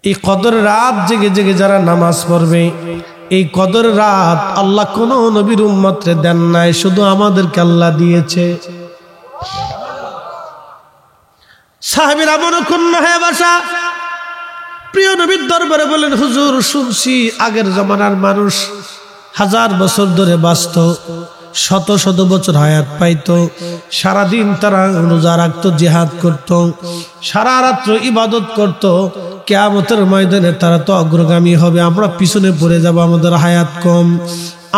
এই কদর রাত জেগে জেগে যারা নামাজ পড়বে, এই কদর রাত আল্লাহ কোন নবীর উম্মতরে দেন নাই, শুধু আমাদেরকে আল্লাহ দিয়েছে। সাহাবীরা মনক্ষুণ্ণ হয়ে বসা, প্রিয় নবীর দরবারে বলেন, হুজুর শুনছি আগের জমানার মানুষ 1000 বছর ধরে বাঁচত, শত শত বছর হায়াত পাইত, সারাদিন তারা রোজা রাখত, জিহাদ করত, সারা রাত্র ইবাদত করত, কিয়ামতের ময়দানে তারা তো অগ্রগামী হবে, আমরা পিছনে পড়ে যাব, আমাদের হায়াত কম,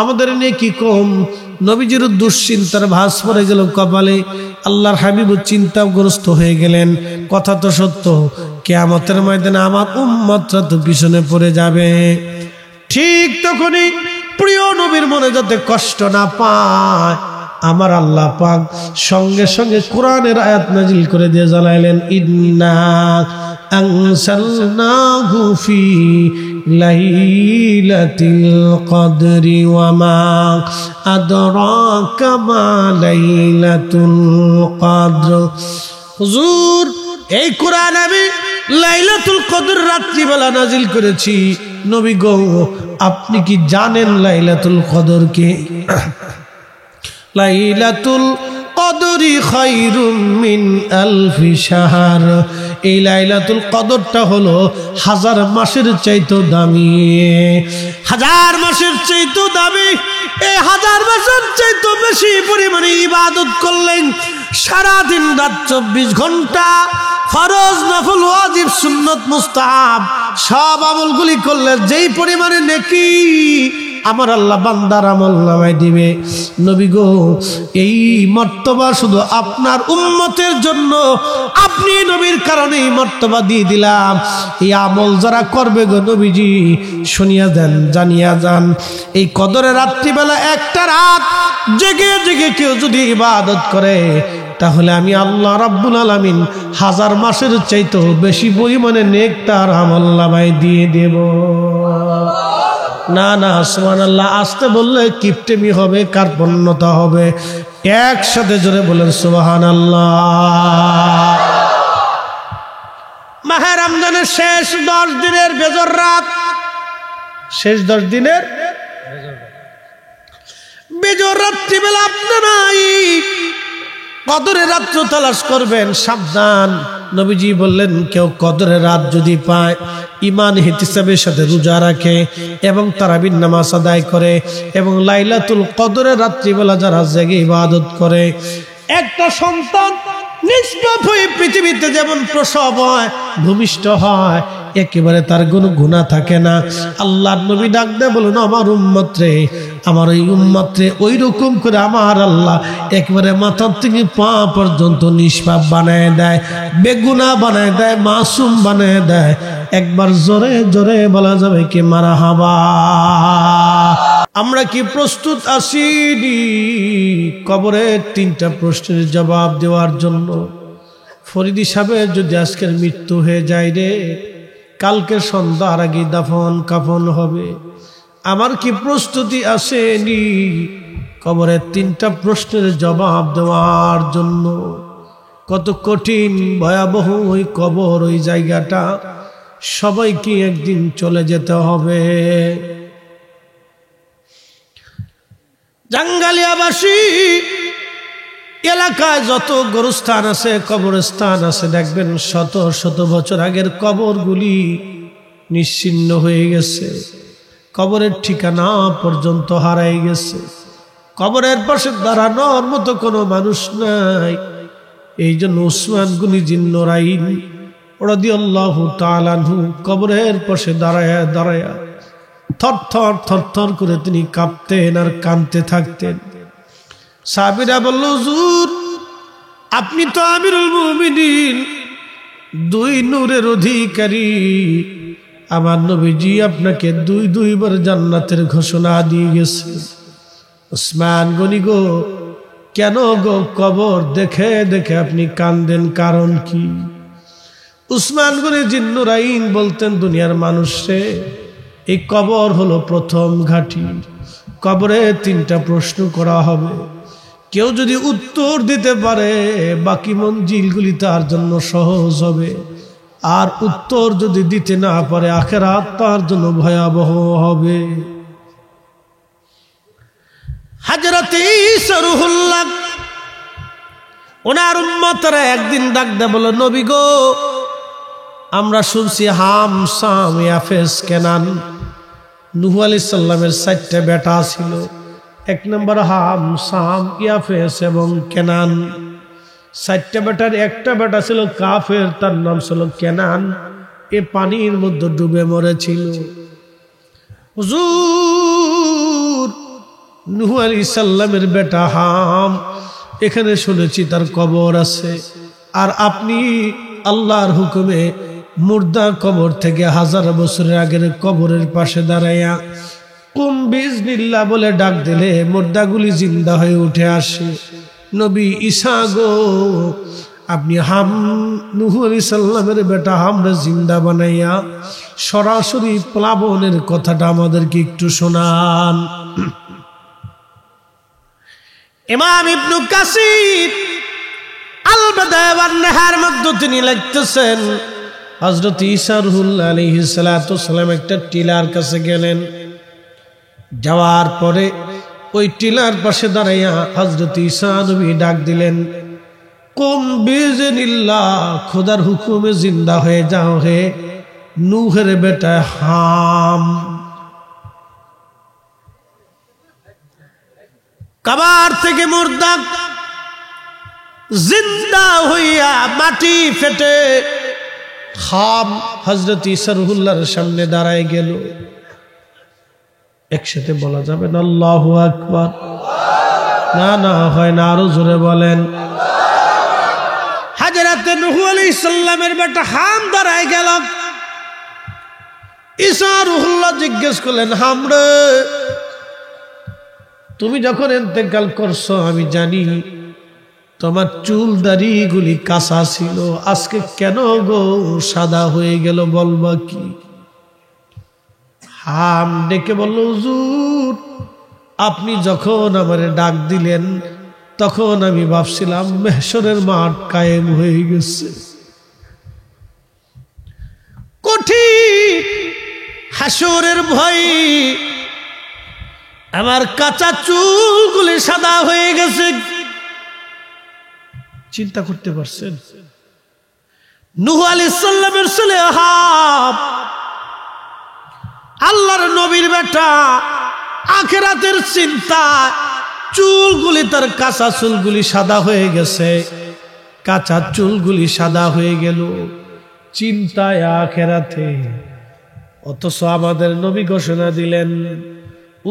আমাদের নেকি কম। নবীজির দুশ্চিন্তার ভাঁজ পড়ে গেল কপালে। আল্লাহর হাবিব চিন্তাগ্রস্ত হয়ে গেলেন। কথা তো সত্য, কিয়ামতের ময়দানে আমার উম্মতরা তো পিছনে পড়ে যাবে। ঠিক তখনই প্রিয় নবীর মনে যাতে কষ্ট না পায়, আমার আল্লাহ পাক সঙ্গে সঙ্গে কোরআনের আয়াত নাজিল করে দিয়ে জানাইলেন, ইন্না আনসালনাহু ফি লাইলাতিল কদরি ওয়া মা আদরাকা মা লাইলাতুল কদর। হুজুর, এই কোরআন আমি লাইলাতুল কদর রাত্রিবেলা নাজিল করেছি। নবী গো, আপনি কি জানেন লাইলাতুল কদর কে? লাইলাতুল কদরি খায়রুম মিন আলফি শাহর। এই লাইলাতুল কদরটা হলো 1000 মাসের চাইতে দামি, 1000 মাসের চাইতে দামি। এই 1000 মাসের চাইতে বেশি পরিমাণে ইবাদত করলেন, সারাদিন রাত 24 ঘন্টা ফরজ, নফল, ওয়াজিব, সুন্নত, মুস্তাহাব সব আমলগুলি করলে যেই পরিমাণে নেকি আমার আল্লাহ বান্দার আমল নামায় দিবে। নবী গো, এই মর্তবা শুধু আপনার উম্মতের জন্য, আপনি নবীর কারণে এই মর্তবা দিয়ে দিলাম। এই আমল যারা করবে গো নবীজি, শুনিয়া যান, জানিয়া যান, এই কদরের রাত্রিবেলা একটা রাত জেগে জেগে কেউ যদি ইবাদত করে, তাহলে আমি আল্লাহ রাব্বুল আলামিন 1000 মাসের চাইতেও বেশি পরিমাণে নেক তার আমল নামায় দিয়ে দেব। না না, সুবহানাল্লাহ, আসতে বললে কিপটেমি হবে, কার্পণ্যতা হবে। একসাথে জোরে বলেন সুবহানাল্লাহ। মাহে রমজানের শেষ 10 দিনের বেজর রাত, শেষ 10 দিনের বেজর রাত্রিবেলা আপনারা কদরের রাত্র তালাশ করবেন, সাবধান। নবীজি বললেন, কেউ কদরের রাত যদি পায়, ইমান ইহতিসাবের সাথে রোজা রাখে এবং তারাবির নামাজ আদায় করে এবং লাইলাতুল কদরের রাত্রিবেলা যারা জেগে ইবাদত করে, একটা সন্তান নিষ্পাপ হয়ে পৃথিবীতে যেমন প্রসব হয়, ভূমিষ্ঠ হয়, একেবারে তার কোনো গুনাহ থাকে না। আল্লাহর নবী ডাক দেয়, বলুন, আমার উম্মত রে, আমার ওই উম্মত রে ওই রকম করে আমার আল্লাহ একেবারে মাথা থেকে পা পর্যন্ত নিষ্পাপ বানায় দেয়, বেগুনাহ বানায় দেয়, মাসুম বানায় দেয়। একবার জোরে জোরে বলা যাবে কি মারহাবা? আমরা কি প্রস্তুত আছি কবরের 3টা প্রশ্নের জবাব দেওয়ার জন্য? ফরিদি সাহেবের যদি আজকের মৃত্যু হয়ে যায় রে, কালকে সন্ধ্যার আগে দাফন কাফন হবে, আমার কি প্রস্তুতি আসেনি কবরের 3টা প্রশ্নের জবাব দেওয়ার জন্য? কত কঠিন ভয়াবহ ওই কবর, ওই জায়গাটা, সবাইকে একদিন চলে যেতে হবে। জাঙ্গালিয়াবাসী এলাকায় যত গোরস্থান আছে, কবরস্থান আছে, দেখবেন শত শত বছর আগের কবরগুলি নিশ্চিহ্ন হয়ে গেছে, কবরের ঠিকানা পর্যন্ত হারাই গেছে, কবরের পাশে দাঁড়ানোর মতো কোনো মানুষ নাই। এই জন্য উসমান গনি জিন্নুরাইন রাদিয়াল্লাহু তাআলা আনহু কবরের পাশে দাঁড়ায়া দাঁড়ায়া থরথর থরথর করে তিনি কাঁপতেন আর কাঁদতে থাকতেন। সাহাবীরা বলল, হুজুর, আপনি তো আমিরুল মুমিনিন, 2 নূরের অধিকারী, আমার নবীজি আপনাকে 2 বার জান্নাতের ঘোষণা দিয়ে গেছে। উসমান গনি গো, কেন গো কবর দেখে দেখে আপনি কাঁদেন, কারণ কি? উসমান গনি জিন্নুরাইন বলতেন, দুনিয়ার মানুষে, এই কবর হলো প্রথম ঘাঁটি, কবরে 3টা প্রশ্ন করা হবে, কেউ যদি উত্তর দিতে পারে বাকি মঞ্জিলগুলি তার জন্য সহজ হবে। আর উত্তর যদি দিতে না পারে আখিরাত তার জন্য ভয়াবহ হবে। হযরত ঈসা রূহুল্লাহ ওনার উম্মতরা একদিন ডাক দেয়, বলো নবী গো, আমরা শুনছি হাম সাম ইয়াফেস কেনান। নূহ আলাইহিস সালামের 4টা বেটা ছিল। 1 নম্বর হাম সাম ইয়াফেস এবং কেনান। 4টা বেটার একটা বেটা ছিল কাফের, তার নাম ছিল কেনান। এ পানির মধ্যে ডুবে মরেছিল। হুজুর, নূহ আলাইহিস সালামের বেটা হাম, এখানে শুনেছি তার কবর আছে, আর আপনি আল্লাহর হুকুমে মুর্দা কবর থেকে 1000 বছরের আগের কবরের পাশে দাঁড়াইয়া কুম বিজনিল্লাহ বলে ডাক দিলে মুর্দাগুলি জিন্দা হয়ে উঠে আসে। নবী ঈসা গো, আপনি হাম নূহ আলাইহিস সালামের বেটা হামরে জিন্দা বানাইয়া সরাসরি প্লাবনের কথাটা আমাদেরকে একটু শোনান। ইমাম ইবনে কাসির আল বাদায়া ওয়ান নাহার মধ্যে তিনি লিখতেছেন, হযরত ঈসা রূহুল্লাহ আলাইহিস সালাতু ওয়াসসালাম একটা টিলার কাছে গেলেন। যাওয়ার পরে ওই টিলার পাশে দাঁড়াইয়া হযরত ঈসা নবী ডাক দিলেন, কুম বিজনিল্লাহ, খোদার হুকুমে জিন্দা হয়ে যাও হে নূহের বেটা হাম। কবর থেকে মুর্দা জিন্দা হইয়া মাটি ফেটে হাম হযরত ঈসা রূহুল্লাহর সামনে দাঁড়ায় গেল। একসাথে বলা যাবে না আল্লাহু আকবার? না না, হয় না, আরো জোরে বলেন। হযরত নূহ আলাইহিস সালামের বেটা হাম দাঁড়ায় গেল। ঈসা রূহুল্লাহ জিজ্ঞেস করলেন, হাম রে, তুমি যখন ইন্তেকাল করছো আমি জানি তোমার চুল দাড়ি গুলি কাঁচা ছিল, আজকে কেন গো সাদা হয়ে গেল, বলবা কি? হাম ডেকে বলল, হুজুর, আপনি যখন আমারে ডাক দিলেন তখন আমি ভাবছিলাম মেহশরের মাঠ কায়েম হয়ে গেছে, কঠিন হাসরের ভয় আমার কাঁচা চুলগুলি সাদা হয়ে গেছে। চিন্তা করতে পারছেন? নূহ আলাইহিস সালামের ছেলে হাম, আল্লাহর নবীর বেটা, আখিরাতের চিন্তা, চুলগুলি তার কাঁচা চুলগুলি সাদা হয়ে গেছে। কাঁচা চুলগুলি সাদা হয়ে গেল চিন্তায় আখিরাতে। অথচ আমাদের নবী ঘোষণা দিলেন,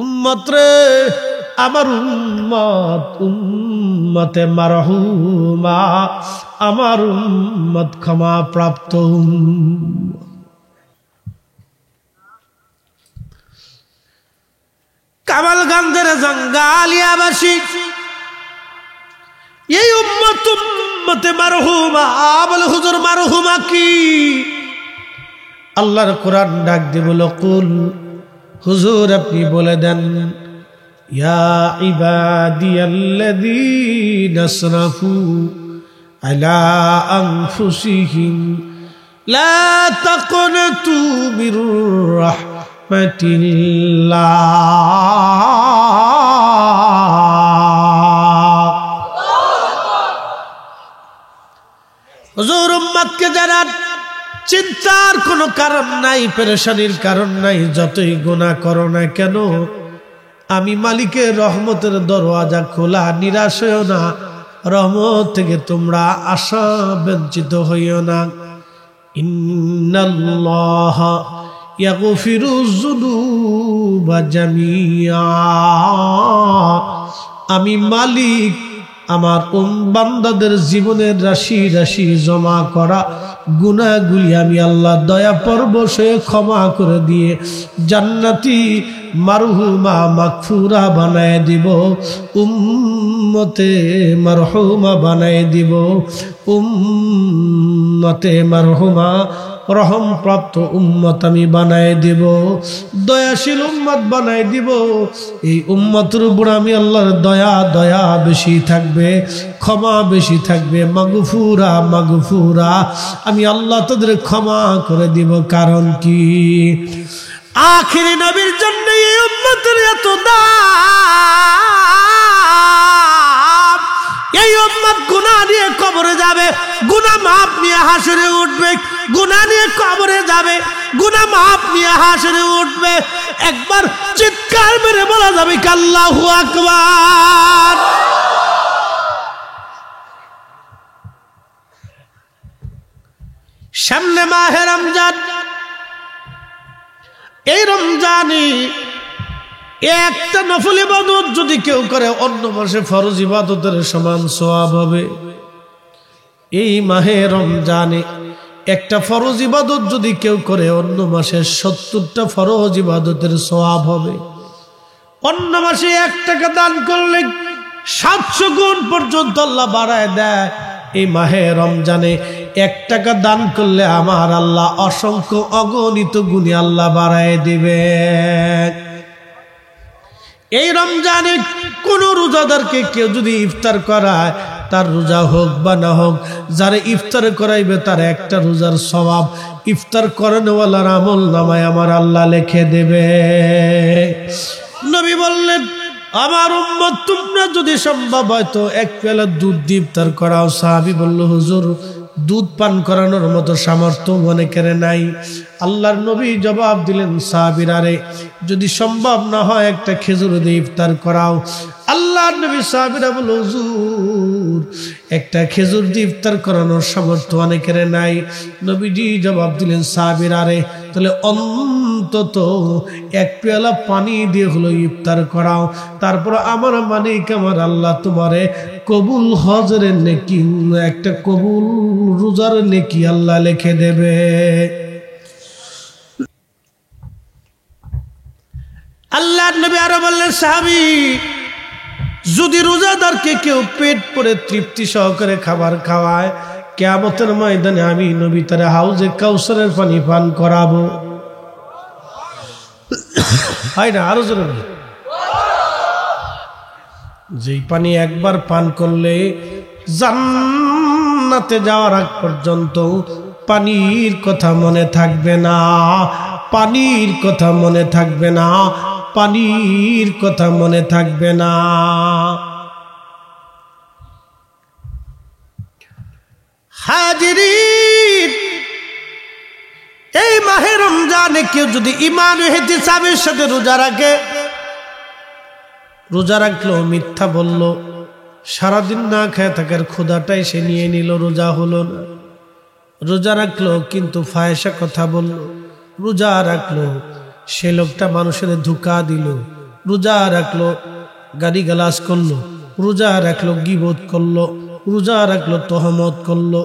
উম্মত রে, আমার উম্মত উম্মতে মারহুমা, আমার উম্মত ক্ষমা প্রাপ্ত। কামালগঞ্জের জঙ্গালিয়াবাসী এই উম্মত উম্মতে মারহুমা বলে, হুজুর মারহুমা কি? আল্লাহর কোরআন ডাক দিয়ে বলো, কুল, হুজুর আপনি বলে দেন, ইয়া ইবাদিয়াল্লাযীনা আসরাফু আলা আনফুসিহিম লা তাকনাতু মির রাহমাতিল্লাহ। হুজুর উম্মতকে জানান, চিন্তার কোনো কারণ নাই, পেরেশানির কারণ নাই। যতই গুনাহ করো না কেন, আমি মালিকের রহমতের দরওয়াজা খোলা, নিরাশ হইও না, রহমত থেকে তোমরা আশা বঞ্চিত হইও না। ইন্নাল্লাহা ইয়াগফিরুয যুনুবা জামিআ, আমি মালিক আমার বান্দাদের জীবনের রাশি রাশি জমা করা গুনাহগুলি আমি আল্লাহ দয়া পরবশে ক্ষমা করে দিয়ে জান্নাতি মারহুমা মাগফুরা বানায় দিব, উম্মতে মারহুমা বানায় দিব, উম্মতে মারহুমা রহম প্রাপ্ত উম্মত আমি বানায় দিব, দয়াশীল উম্মত বানায় দিব। এই উম্মতের উপর আমি আল্লাহর দয়া বেশি থাকবে, ক্ষমা বেশি থাকবে। মাগফুরা মাগফুরা, আমি আল্লাহ তাদের ক্ষমা করে দিব। কারণ কি? আখিরি নবীর জন্য এই উম্মতের এত দাম। এই উম্মত গুনাহ নিয়ে কবরে যাবে, গুনাহ মাপ নিয়ে হাসরে উঠবে, গুনাহ নিয়ে কবরে যাবে, গুনাহ মাপ নিয়ে হাসরে উঠবে। একবার চিৎকার মেরে বলা যাবে আল্লাহু আকবার। সামনে মাহে রমজান, এই রমজানে একটা নফল ইবাদত যদি কেউ করে অন্য মাসে ফরজ ইবাদতের সমান সওয়াব হবে। এই মাহে রমজানে একটা ফরজ ইবাদত যদি কেউ করে অন্য মাসে 70টা ফরজ ইবাদতের সওয়াব হবে। অন্য মাসে 1 টাকা দান করলে 700 গুণ পর্যন্ত আল্লাহ বাড়ায় দেয়। এই মাহে রমজানে 1 টাকা দান করলে আমার আল্লাহ অসংখ্য অগণিত গুণে আল্লাহ বাড়ায় দিবে। এই রমজানে কোন রোজাদারকে কেউ যদি ইফতার করায়, তার রোজা হোক বা না হোক, যারা ইফতার করাইবে তার একটা রোজার সওয়াব ইফতার করানোওয়ালার আমল নামায় আমার আল্লাহ লিখে দেবে। নবী বললেন, আমার উম্মত তোমরা যদি সম্ভব হয় তো 1 পেয়ালা দুধ দিয়ে ইফতার করাও। সাহাবী বলল, হুজুর দুধ পান করানোর মতো সামর্থ্য অনেকের নাই। আল্লাহর নবী জবাব দিলেন, সাহাবীরা রে, যদি সম্ভব না হয় একটা খেজুর দিয়ে ইফতার করাও। আল্লাহর নবী সাহাবীরা বলল, হুজুর একটা খেজুর দিয়ে ইফতার করানোর সামর্থ্য অনেকের নাই। নবীজি জবাব দিলেন, সাহাবীরা রে, তাহলে অন্তত 1 পেয়ালা পানি দিয়ে হলো ইফতার করাও। তারপর আমার মানিক আমার আল্লাহ তোমারে কবুল হজরের নেকি, একটা কবুল রোজার নেকি আল্লাহ লিখে দেবে। আল্লাহর নবী আরো বললেন, সাহাবী যদি রোজাদারকে কেউ পেট ভরে তৃপ্তি সহকারে খাবার খাওয়ায়, কিয়ামতের ময়দানে আমি নবী তার হাউজে কাউসারের পানি পান করাবো। হয় না? আরো জোরে বলি। যেই পানি একবার পান করলে জান্নাতে যাওয়ার আগ পর্যন্ত পানির কথা মনে থাকবে না, পানির কথা মনে থাকবে না, পানির কথা মনে থাকবে না। হাজিরিন, এই মাহে রমজানে কেউ যদি ঈমান ও ইহতিসাবের সাথে রোজা রাখে, রোজা রাখলো মিথ্যা বলল, সারাদিন না খেয়ে থাকার ক্ষুধাটাই সে নিয়ে নিল, রোজা হলো না। রোজা রাখলো কিন্তু ফাহেসা কথা বলল, রোজা রাখলো সে লোকটা মানুষের ধোঁকা দিল, রোজা রাখলো গালিগালাজ করলো, রোজা রাখলো গীবত করলো, রোজা রাখলো তহমত করলো,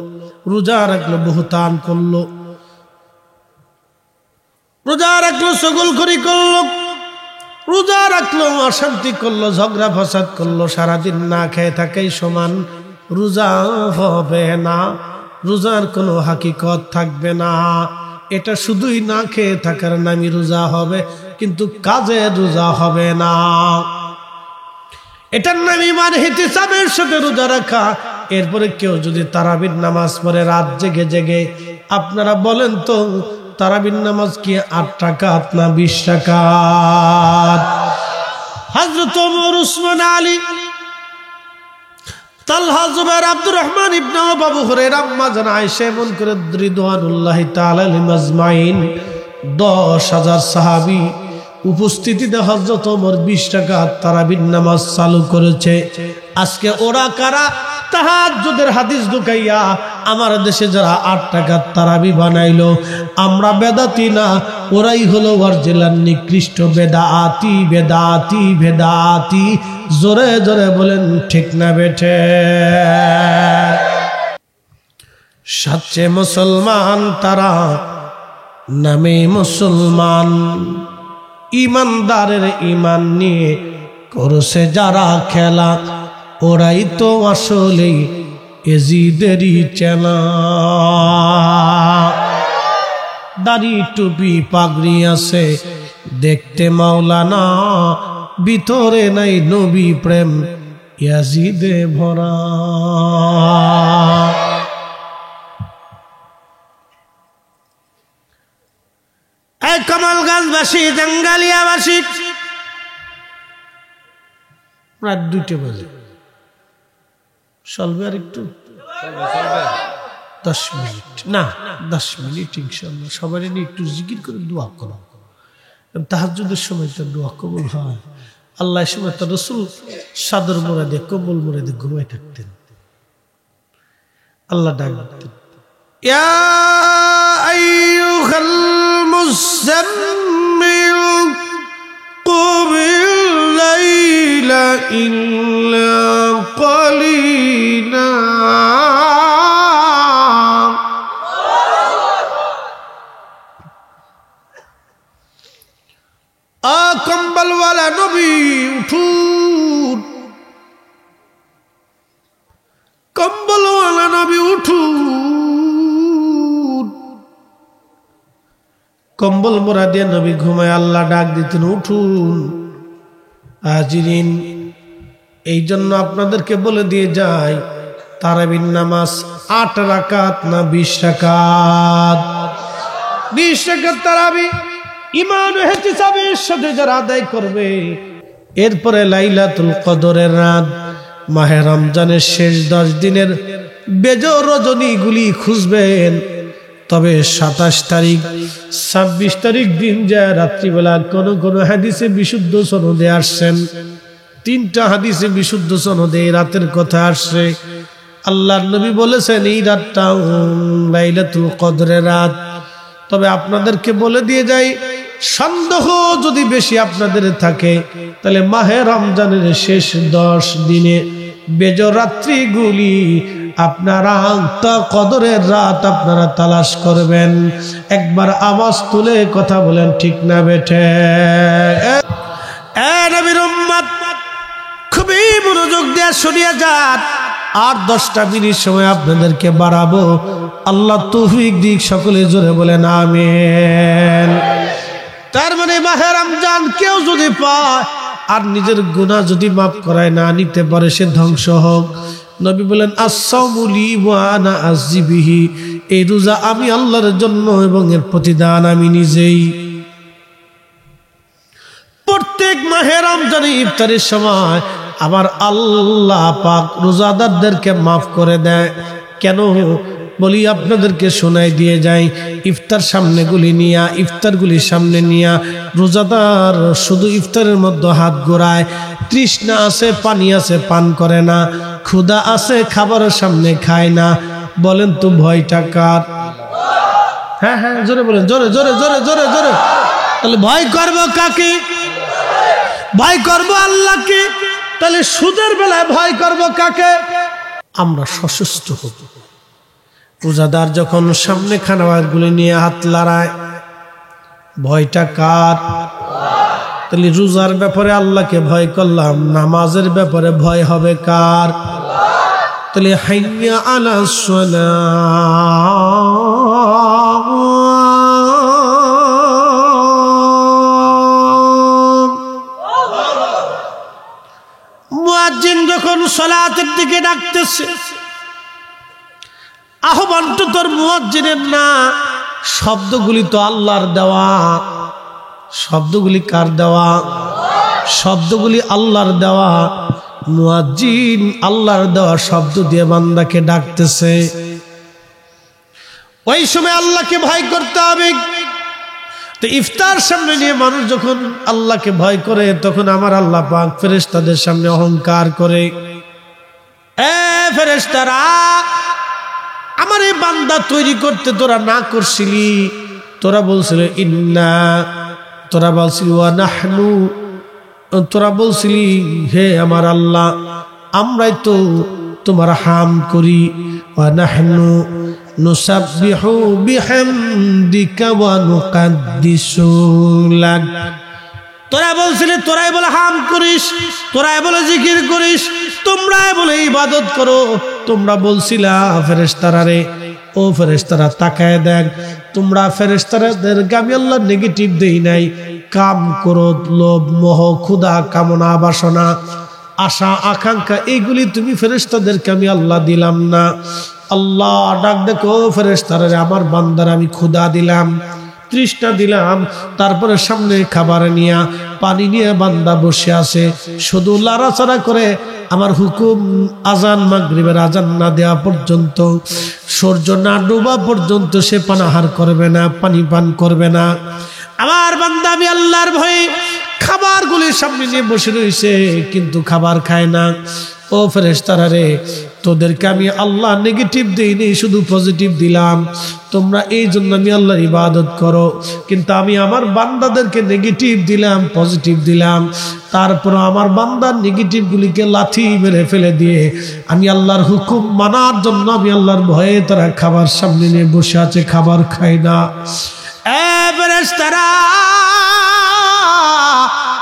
রোজা রাখলো বহুতান করলো, রোজা রাখলো চগলখড়ি করলো, রোজা রাখলো অশান্তি করলো, ঝগড়া ফসাদ করলো, সারাদিন না খেয়ে থাকাই সমান। রোজা হবে না, রোজার কোনো হাকিকত থাকবে না। এটা শুধুই না খেয়ে থাকার নামই রোজা হবে, কিন্তু কাজে রোজা হবে না। এটার নাম ঈমান ইহতিসাবের সাথে রোজা রাখা। এরপরে কেউ যদি তারাবির নামাজ পড়ে রাত জেগে জেগে, আপনারা বলেন তো তারাবির নামাজ কি 8 রাকাত না 20 রাকাত? হযরত ওমর, উসমান, আলী, তালহা, জুবাইর, আব্দুর রহমান ইবনে আওফ, আবু হুরায়রা, আম্মা জান আয়েশা, এমন করে রিদওয়ানুল্লাহি তাআলা আলাইহিম আজমাইন 10,000 সাহাবী উপস্থিতিতে হযরত ওমর 20 রাকাত তারাবির নামাজ চালু করেছে। আজকে ওরা কারা? তাহাজ্জুদের হাদিস ঢুকাইয়া আমার দেশে যারা 8 রাকাত তারাবি বানাইলো, আমরা বেদাতি না, ওরাই হলো অরিজিনাল নিকৃষ্ট বেদাতি। বেদাতি বেদাতি, জোরে জোরে বলেন ঠিক না বেঠে? সচ্চে মুসলমান তারা, নামে মুসলমান, ইমানদারের ইমান নিয়ে করছে যারা খেলা, ওরাই তো আসলে এজিদেরই চেলা। দাড়ি টুপি পাগড়ি আছে, দেখতে মাওলানা, ভিতরে নাই নবী প্রেম ইয়াজিদে ভরা। এই কমলগঞ্জবাসী, জাঙ্গালিয়াবাসী, রাত 2টা বাজে, চলবে আর একটু 10 মিনিট, না 10 মিনিট ইনশাআল্লাহ। সবাই নিয়ে একটু জিকির করে দোয়া করো। তাহাজ্জুদের সময় তো দোয়া কবুল হয়। আল্লাহ সময় তো রাসূল সাদর মুরাদে কবুল মুরাদে ঘুমাই থাকতেন, আল্লাহ ডাক দিতেন, ইয়া আইয়ুহাল মুযাম্মিল কুমিল লাইলা ইল্লা কালিলা। কম্বলওয়ালা নবী উঠুন, কম্বলওয়ালা নবী উঠুন। কম্বল মোড়া দিয়ে নবী ঘুমায়, আল্লাহ ডাক দিতেন, উঠুন। হাজিরিন, এই জন্য আপনাদেরকে বলে দিয়ে যাই, তারাবির নামাজ 8 রাকাত না 20 রাকাত? 20 রাকাত তারাবি ঈমান ও ইহতিসাবের সাথে যারা আদায় করবে, এরপরে লাইলাতুল কদরের রাত, মাহে রমজানের শেষ 10 দিনের বেজোর রজনীগুলি খুঁজবেন। তবে 27 তারিখ 26 তারিখ দিন যায় রাত্রিবেলা কোন কোন হাদিসে বিশুদ্ধ সনদে আসছেন, 3টা হাদিসে বিশুদ্ধ সনদে এই রাতের কথা আসছে। আল্লাহর নবী বলেছেন এই রাতটা লাইলাতুল কদরের রাত। তবে আপনাদেরকে বলে দিয়ে যাই, সন্দেহ যদি বেশি আপনাদের থাকে, তাহলে মাহে রমজানের শেষ 10 দিনে বেজর রাত্রিগুলি আপনারা কদরের রাত আপনারা তালাশ করবেন। একবার আওয়াজ তুলে কথা বলেন, ঠিক না বেঠে? নবীর উম্মত, খুবই মনোযোগ দিয়ে শুনিয়ে যান। আর 10টা মিনিট সময় আপনাদেরকে বাড়াবো, আল্লাহ তৌফিক দিক, সকলে জোরে বলেন আমিন। তার মানে মাহে রমজান কেউ যদি পায় আর নিজের গুনাহ যদি মাফ করায় না নিতে পারে, সে ধ্বংস হোক। নবী বলেন, আস-সাওমু লি ওয়া আনা আজজি বিহি, এই রোজা আমি আল্লাহর জন্য এবং এর প্রতিদান আমি নিজেই। প্রত্যেক মাহে রমজানে ইফতারের সময় আবার আল্লাহ পাক রোজাদারদেরকে মাফ করে দেয়। কেন বলি আপনাদেরকে শোনাই দিয়ে যাই। ইফতার ইফতারগুলি সামনে নিয়া রোজাদার শুধু ইফতারের মধ্যে হাত ঘোরায়। তৃষ্ণা আছে, পানি আছে, পান করে না। ক্ষুধা আছে, খাবারের সামনে খায় না। বলেন তো ভয়টা কার? হ্যাঁ হ্যাঁ, জোরে বলেন, জোরে জোরে জোরে জোরে জোরে। তাহলে ভয় করবো কাকে? ভয় করবো আল্লাহকে। তাহলে সুদের বেলায় ভয় করবো কাকে? আমরা সশস্ত্র হব। রোজাদার যখন সামনে খানাগুলি নিয়ে হাত লড়ায়, ভয়টা কার? তাহলে রোজার ব্যাপারে আল্লাহকে ভয় করলাম, নামাজের ব্যাপারে ভয় হবে কার? তাহলে হাইয়া আলাস সালাহ, মুয়াজ্জিন যখন সালাতের দিকে ডাকতেছে, আহ্বানটা তোর মুয়াজ্জিনের না, শব্দগুলি তো আল্লাহর দেওয়া। শব্দগুলি কার দেওয়া? শব্দগুলি আল্লাহর দেওয়া। মুয়াজ্জিন আল্লাহর দেওয়া শব্দ দিয়ে বান্দাকে ডাকতেছে। ওই সময় আল্লাহকে ভয় করতে হবে। তো ইফতার সামনে নিয়ে মানুষ যখন আল্লাহকে ভয় করে, তখন আমার আল্লাহ পাক ফেরেশতাদের সামনে অহংকার করে, এ ফেরেশতারা, আমার এই বান্দা তৈরি করতে তোরা না করছিলি? তোরা বলছিল ইন্না, তোরা বলছিলি ওয়া নাহনু, তোরা বলছিলি হে আমার আল্লাহ আমরাই তো তোমার হাম করি। ওয়া নাহনু নুসাব্বিহু বিহামদিকা ওয়া নুকাদ্দিসু লাক। তোরা বলছিলি তোরাই বলে হাম করিস, তোরাই বলে জিকির করিস, তোমরাই বলে ইবাদত করো। তোমরা বলছিলা ফেরেশতারা রে, ও ও ফেরেশতারা তাকায় দেখ, তোমরা ফেরেশতাদেরকে আমি আল্লাহ নেগেটিভ দেই নাই। কাম, ক্রোধ, লোভ, মোহ, ক্ষুধা, কামনা, বাসনা, আশা, আকাঙ্ক্ষা, এইগুলি তুমি ফেরেশতাদেরকে আমি আল্লাহ দিলাম না। আল্লাহ ডাক দেখো ফেরেশতারা, আমার বান্দার আমি ক্ষুধা দিলাম, তৃষ্ণা দিলাম। তারপরে সামনে খাবার নিয়ে, পানি নিয়ে বান্দা বসে আছে, শুধু লাড়াচাড়া করে। আমার হুকুম আজান, মাগরিবের আজান না দেওয়া পর্যন্ত, সূর্য না ডোবা পর্যন্ত সে পানাহার করবে না, পানি পান করবে না। আমার বান্দা আমি আল্লাহর ভয়ে খাবারগুলির সামনে নিয়ে বসে রয়েছে, কিন্তু খাবার খায় না। ও ফেরেশতারা রে, তোদেরকে আমি আল্লাহ নেগেটিভ দেইনি, শুধু পজিটিভ দিলাম। তোমরা এই জন্য আমি আল্লাহর ইবাদত করো, কিন্তু আমি আমার বান্দাদেরকে নেগেটিভ দিলাম, পজিটিভ দিলাম। তারপর আমার বান্দার নেগেটিভ গুলিকে লাথি মেরে ফেলে দিয়ে আমি আল্লাহর হুকুম মানার জন্য আমি আল্লাহর ভয়ে তারা খাবার সামনে নিয়ে বসে আছে, খাবার খায় না। ফেরেশতারা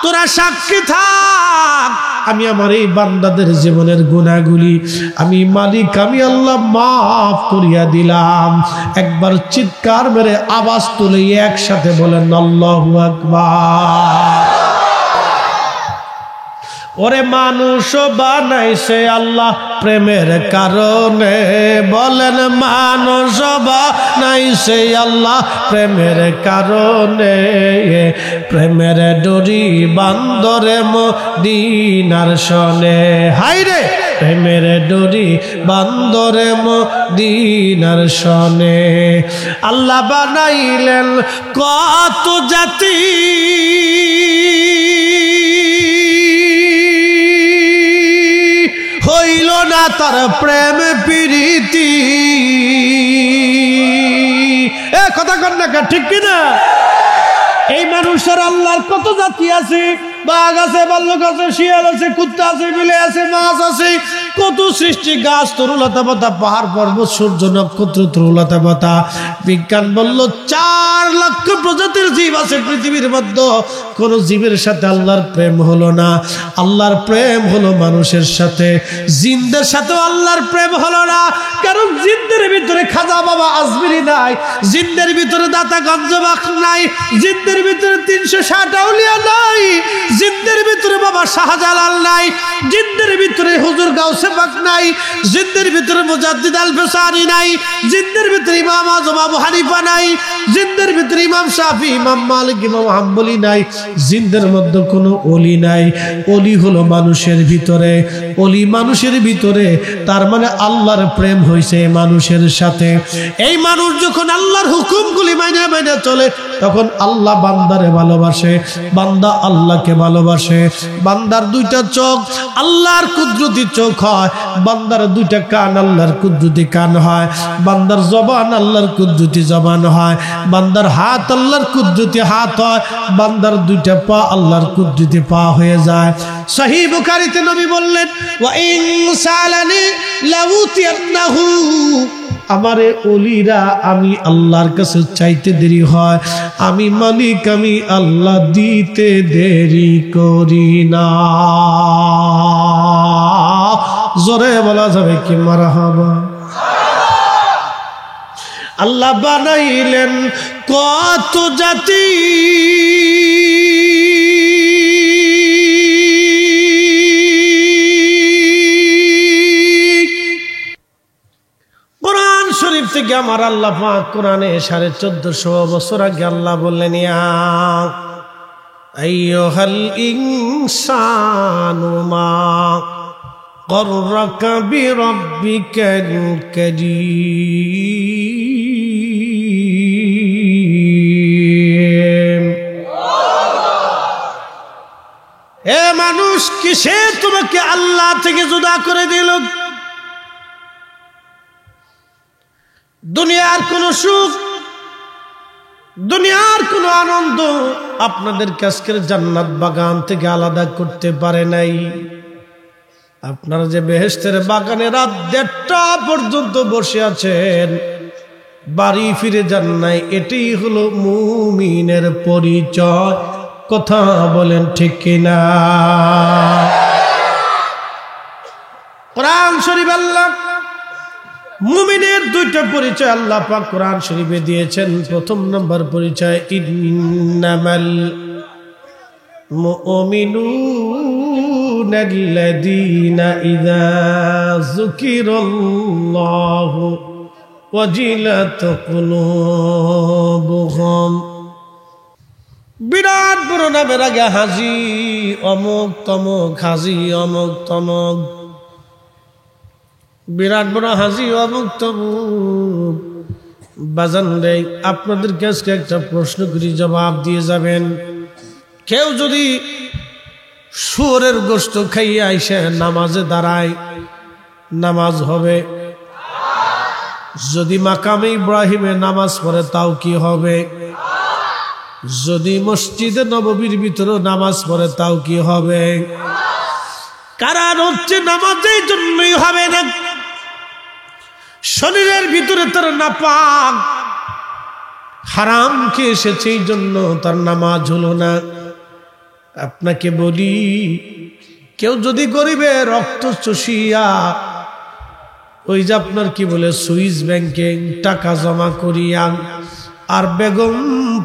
তোরা সাক্ষী থাক, আমি আমার এই বান্দাদের জীবনের গুনাহগুলি আমি মালিক, আমি আল্লাহ মাফ করিয়া দিলাম। একবার চিৎকার মেরে আওয়াজ তুলে একসাথে বলেন আল্লাহু আকবার। ওরে মানুষ বানাইছে আল্লাহ প্রেমের কারণে, বলেন মানুষ বানাইছে আল্লাহ প্রেমের কারণে। প্রেমের ডোরি বান্দরে মদিনার শনে, হাই রে প্রেমের ডোরি বান্দরে মদিনার শনে। আল্লাহ বানাইলেন কত জাতি, হইল না তার প্রেম প্রীতি। কথা কন না, ঠিক কিনা? এই মানুষের আল্লাহর কত জাতি আছে, বাঘ আছে, ভাল্লুক আছে, শিয়াল আছে, কুত্তা আছে, বিলে আছে, মাছ আছে, কত সৃষ্টি, গাছ, তরুলতা পাতা, পাহাড় পর্বত, সূর্য নক্ষত্র, তরুলতা পাতা। বিজ্ঞান বলল 4 লক্ষ প্রজাতির জীব আছে পৃথিবীর মধ্যে, কোন জীবের সাথে আল্লাহর প্রেম হলো না। আল্লাহর প্রেম হলো মানুষের সাথে। জিনদের সাথেও আল্লাহর প্রেম হলো না, কারণ জিনদের ভিতরে খাজা বাবা আজমিরি নাই, জিনদের ভিতরে দাতা গঞ্জবাক নাই, জিনদের ভিতরে 360 আউলিয়া নাই, জিনদের ভিতরে বাবা শাহজালাল নাই, জিনদের ভিতরে হুজুর গাউসে পাক নাই, জিনদের ভিতরে মুজাদ্দিদ আল ফিসানি নাই, জিনদের ভিতরে ইমাম আযম আবু হানিফা নাই, জিনদের ভিতরে ইমাম শাফি, ইমাম মালিক, ইমাম হাম্বলি নাই, জিনদের মধ্যে কোনো ওলি নাই। ওলি হলো মানুষের ভিতরে, ওলি মানুষের ভিতরে। তার মানে আল্লাহর প্রেম হয়েছে মানুষের সাথে। এই মানুষ যখন আল্লাহর হুকুমগুলি মাইনে মাইনে চলে, তখন আল্লাহ বান্দারে ভালোবাসে, বান্দা আল্লাহকে ভালোবাসে। বান্দার 2টা চোখ আল্লাহর কুদরতি চোখ হয়, বান্দার 2টা কান আল্লাহর কুদরতি কান হয়, বান্দার জবান আল্লাহর কুদরতি জবান হয়, বান্দার হাত আল্লাহর কুদরতি হাত হয়, বান্দার 2টা পা আল্লাহর কুদরতি পা হয়ে যায়। সহিহ বুখারীতে নবী বললেন, ওয়া ইন সালানি লাউতিয়ান্নাহু, আমারে ওলিরা আমি আল্লাহর কাছে চাইতে দেরি হয়, আমি মালিক, আমি আল্লাহ দিতে দেরি করি না। জোরে বলা যাবে কি মারহাবা। আল্লাহ বানাইলেন কত জাতি, কোরআন শরীফ থেকে আমার আল্লাহ পাক কোরআনে 1450 বছর আগে আল্লাহ বললেন, ইয়া আইয়ুহাল ইনসানু মা গররাকা বিরাব্বিকাল কারীম। হে মানুষ, কিসে তোমাকে আল্লাহ থেকে জুদা করে দিল? দুনিয়ার কোন সুখ, দুনিয়ার কোন আনন্দ আপনাদের আজকের জান্নাত বাগান থেকে আলাদা করতে পারে নাই। আপনারা যে বেহেশতের বাগানে রাত 1:30 পর্যন্ত বসে আছেন, বাড়ি ফিরে যান নাই, এটাই হলো মুমিনের পরিচয়। কথা বলেন ঠিক কিনা? কোরআন শরীফ আল্লাহ মুমিনের দুইটা পরিচয় আল্লাহ পাক কোরআন শরীফে দিয়েছেন। প্রথম নম্বর পরিচয় ইন্নামাল মুমিনুনা আল্লাযীনা ইযা যুকিরাল্লাহু ওয়াজিলাত কুলুবুহুম। বিরাট বড় নামের আগে হাজি অমুক তমুক, হাজি অমুক তমুক, বিরাট বড় হাজি অমুক তমুক। বাজান রে, আপনাদের কাছে একটা প্রশ্ন করি, জবাব দিয়ে যাবেন। কেউ যদি শুয়োরের গোশত খাইয়ে আইসে নামাজে দাঁড়ায়, নামাজ হবে? যদি মাকামে ইব্রাহিমে নামাজ পড়ে তাও কি হবে? যদি মসজিদে নববীর ভিতরে নামাজ পড়ে তাও কি হবে? কারণ হচ্ছে নামাজ এই জন্যই হবে না, শরীরের ভিতরে তার নাপাক হারাম খেয়ে এসেছে, এই জন্য তার নামাজ হলো না। আপনাকে বলি, কেউ যদি গরিবের রক্ত চুষিয়া ওই যে আপনার কি বলে সুইস ব্যাংকে টাকা জমা করিয়া আর বেগম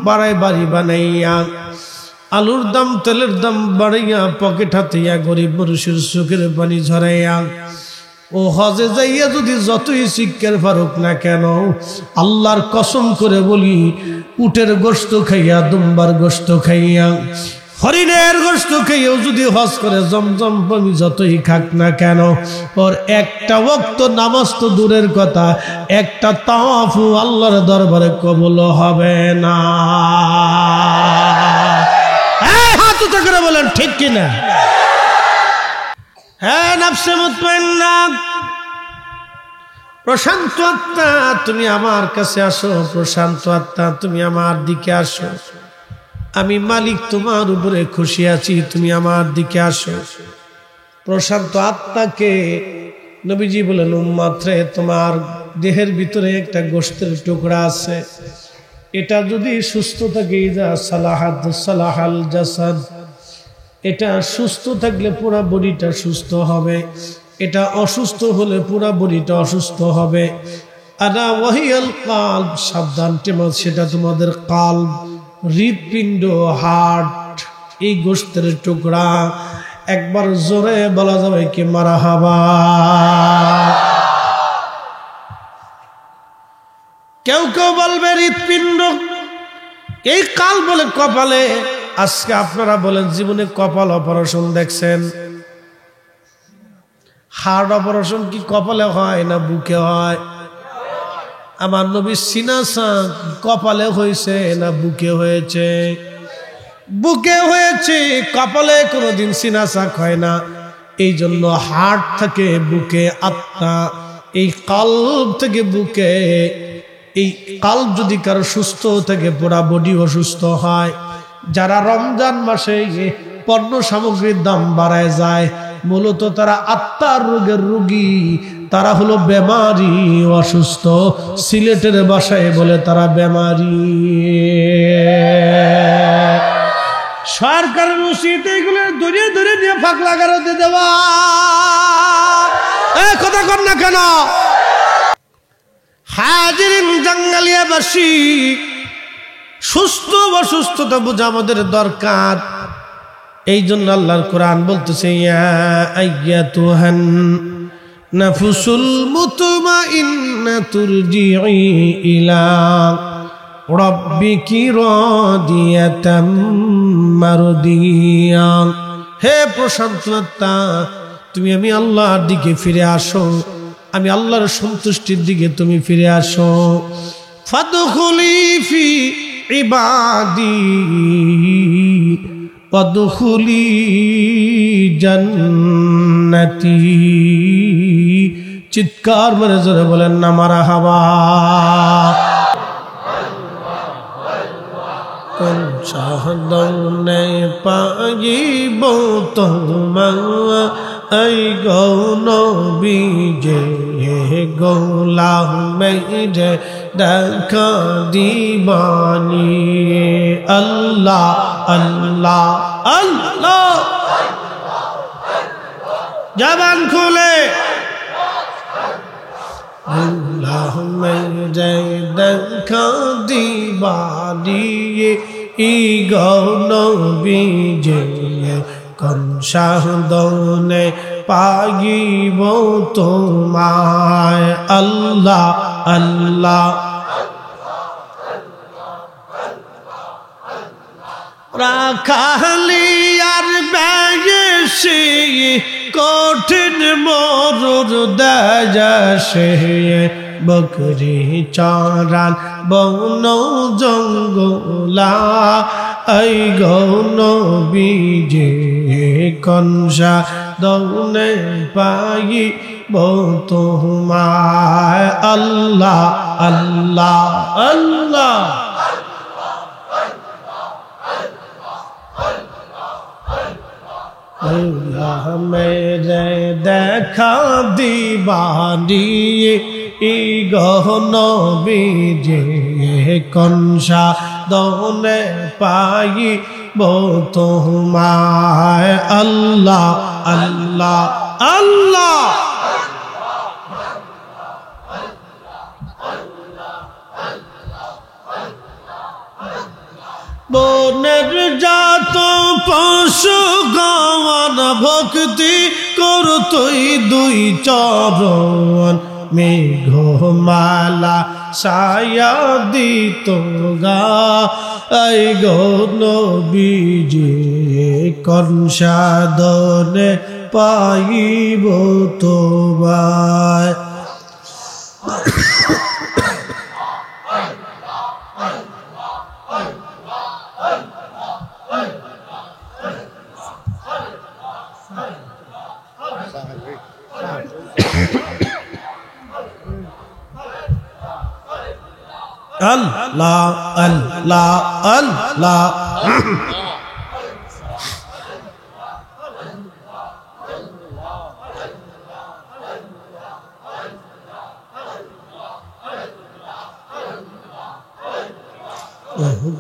পাড়ায় বাড়ি বানাইয়া আলুর দাম তেলের দাম বাড়াইয়া পকেট হাতিয়া গরিব মানুষের চোখের পানি ঝরাইয়া ও হজে যাইয়া যদি যতই শিক্ষার ফারুক না কেন, আল্লাহর কসম করে বলি, উটের গোশত খাইয়া, দুম্বার গোশত খাইয়া, হরিণের গোশত খাইয়াও যদি হজ করে, জমজম পানি যতই খাক না কেন, ওর একটা ওয়াক্ত নামাজ তো দূরের কথা, একটা তাওয়াফও আল্লাহর দরবারে কবুল হবে না। হাত উঁচু করে বলেন ঠিক কিনা? হ্যাঁ, নফসে মুতমাইন্না, প্রশান্ত আত্মা তুমি আমার কাছে আসো, প্রশান্ত আত্মা তুমি আমার দিকে আসো, আমি মালিক তোমার উপরে খুশি আছি, তুমি আমার দিকে আসো। প্রশান্ত আত্মাকে নবীজি বলেন, উম্মত রে, তোমার দেহের ভিতরে একটা গোশতের টুকরা আছে, এটা যদি সুস্থ থাকে, ইযা সালাহাত সালাহাল জাসাদ, এটা সুস্থ থাকলে পুরা বডিটা সুস্থ হবে, এটা অসুস্থ হলে পুরা বডিটা অসুস্থ হবে। আলা ওয়াহিয়াল কালব, সাবধান টেমত, সেটা তোমাদের কালব, হৃদপিণ্ড, হার্ট, এই গোশতের টুকরা। একবার জোরে বলা যাবে কি মারহাবা? কেউ কেউ বলবে হৃদপিণ্ড, এই কাল বলে কপালে। আজকে আপনারা বলেন, জীবনে কপাল অপারেশন দেখছেন? হার্ট অপারেশন কি কপালে হয় না বুকে হয়? আমার নবী সিনাসা কপালে হয়েছে না বুকে হয়েছে? বুকে হয়েছে, কপালে কোনোদিন সিনাসা হয় না। এই জন্য হার্ট থেকে বুকে আত্মা, এই কলব থেকে বুকে। এই কলব যদি কারো সুস্থ থাকে, পুরা বডি অসুস্থ হয়। যারা রমজান মাসে পণ্য সামগ্রীর দাম বাড়ায় যায়, মূলত তারা আত্মার রোগের রোগী, তারা হলো বেমারি, অসুস্থ। সিলেটের ভাষায় বলে তারা বেমারি। সরকারের উচিত এগুলো ধরে ধরে নিয়ে ফাঁক লাগাতে দেওয়া। কথা কর না কেন? হাজিরিন জাঙ্গালিয়াবাসী, সুস্থ অসুস্থতা বোঝা আমাদের দরকার। এই জন্য আল্লাহর কোরআন বলতেছে, ইয়া আইয়াতুহান নাফসুল মুতমাইন্না তুরজিই ইলা রাব্বিকি রাদিয়াতাম মারদিয়া। হে প্রশান্ত আত্মা, তুমি আমি আল্লাহর দিকে ফিরে আসো, আমি আল্লাহর সন্তুষ্টির দিকে তুমি ফিরে আসো। ফাদখুলি ফি ইবাদি ওয়াদখুলি জান্নাতি। চিৎকার মেরে জোরে বলেন না মারহাবা। কোন চাহদনে পাইব তোমায় গো নবীজে, গোলামেরে দেখা দিবানি। আল্লাহ আল্লাহ আল্লাহ, জবান খুলে আল্লাহ মেরে দেখা দিবানিয়ে ই গৌনবীজে কোন সাধনে পাইব তোমায় আল্লাহ আল্লাহ রাখালিয়ার বেশি কঠিন মরুর দেশে বকরি চরান বন জঙ্গলা এই গৌন বীজে কনসা দৌনে পাই তোমায় আল্লাহ আল্লাহ আল্লাহ আল্লাহ মেরে দেখা দিবানিয়ে ই গহন বীজে কনসা দনে পাই তোমায় আল্লাহ আল্লাহ আল্লাহ বনের জাত পশু গাওয়ান ভক্তি করতই দুই চরণ মেঘমালা ছায়া দিত গা এই গৌন বীজে কনসাদনে পাইব তোমায় আল্লাহ আল্লাহ আল্লাহ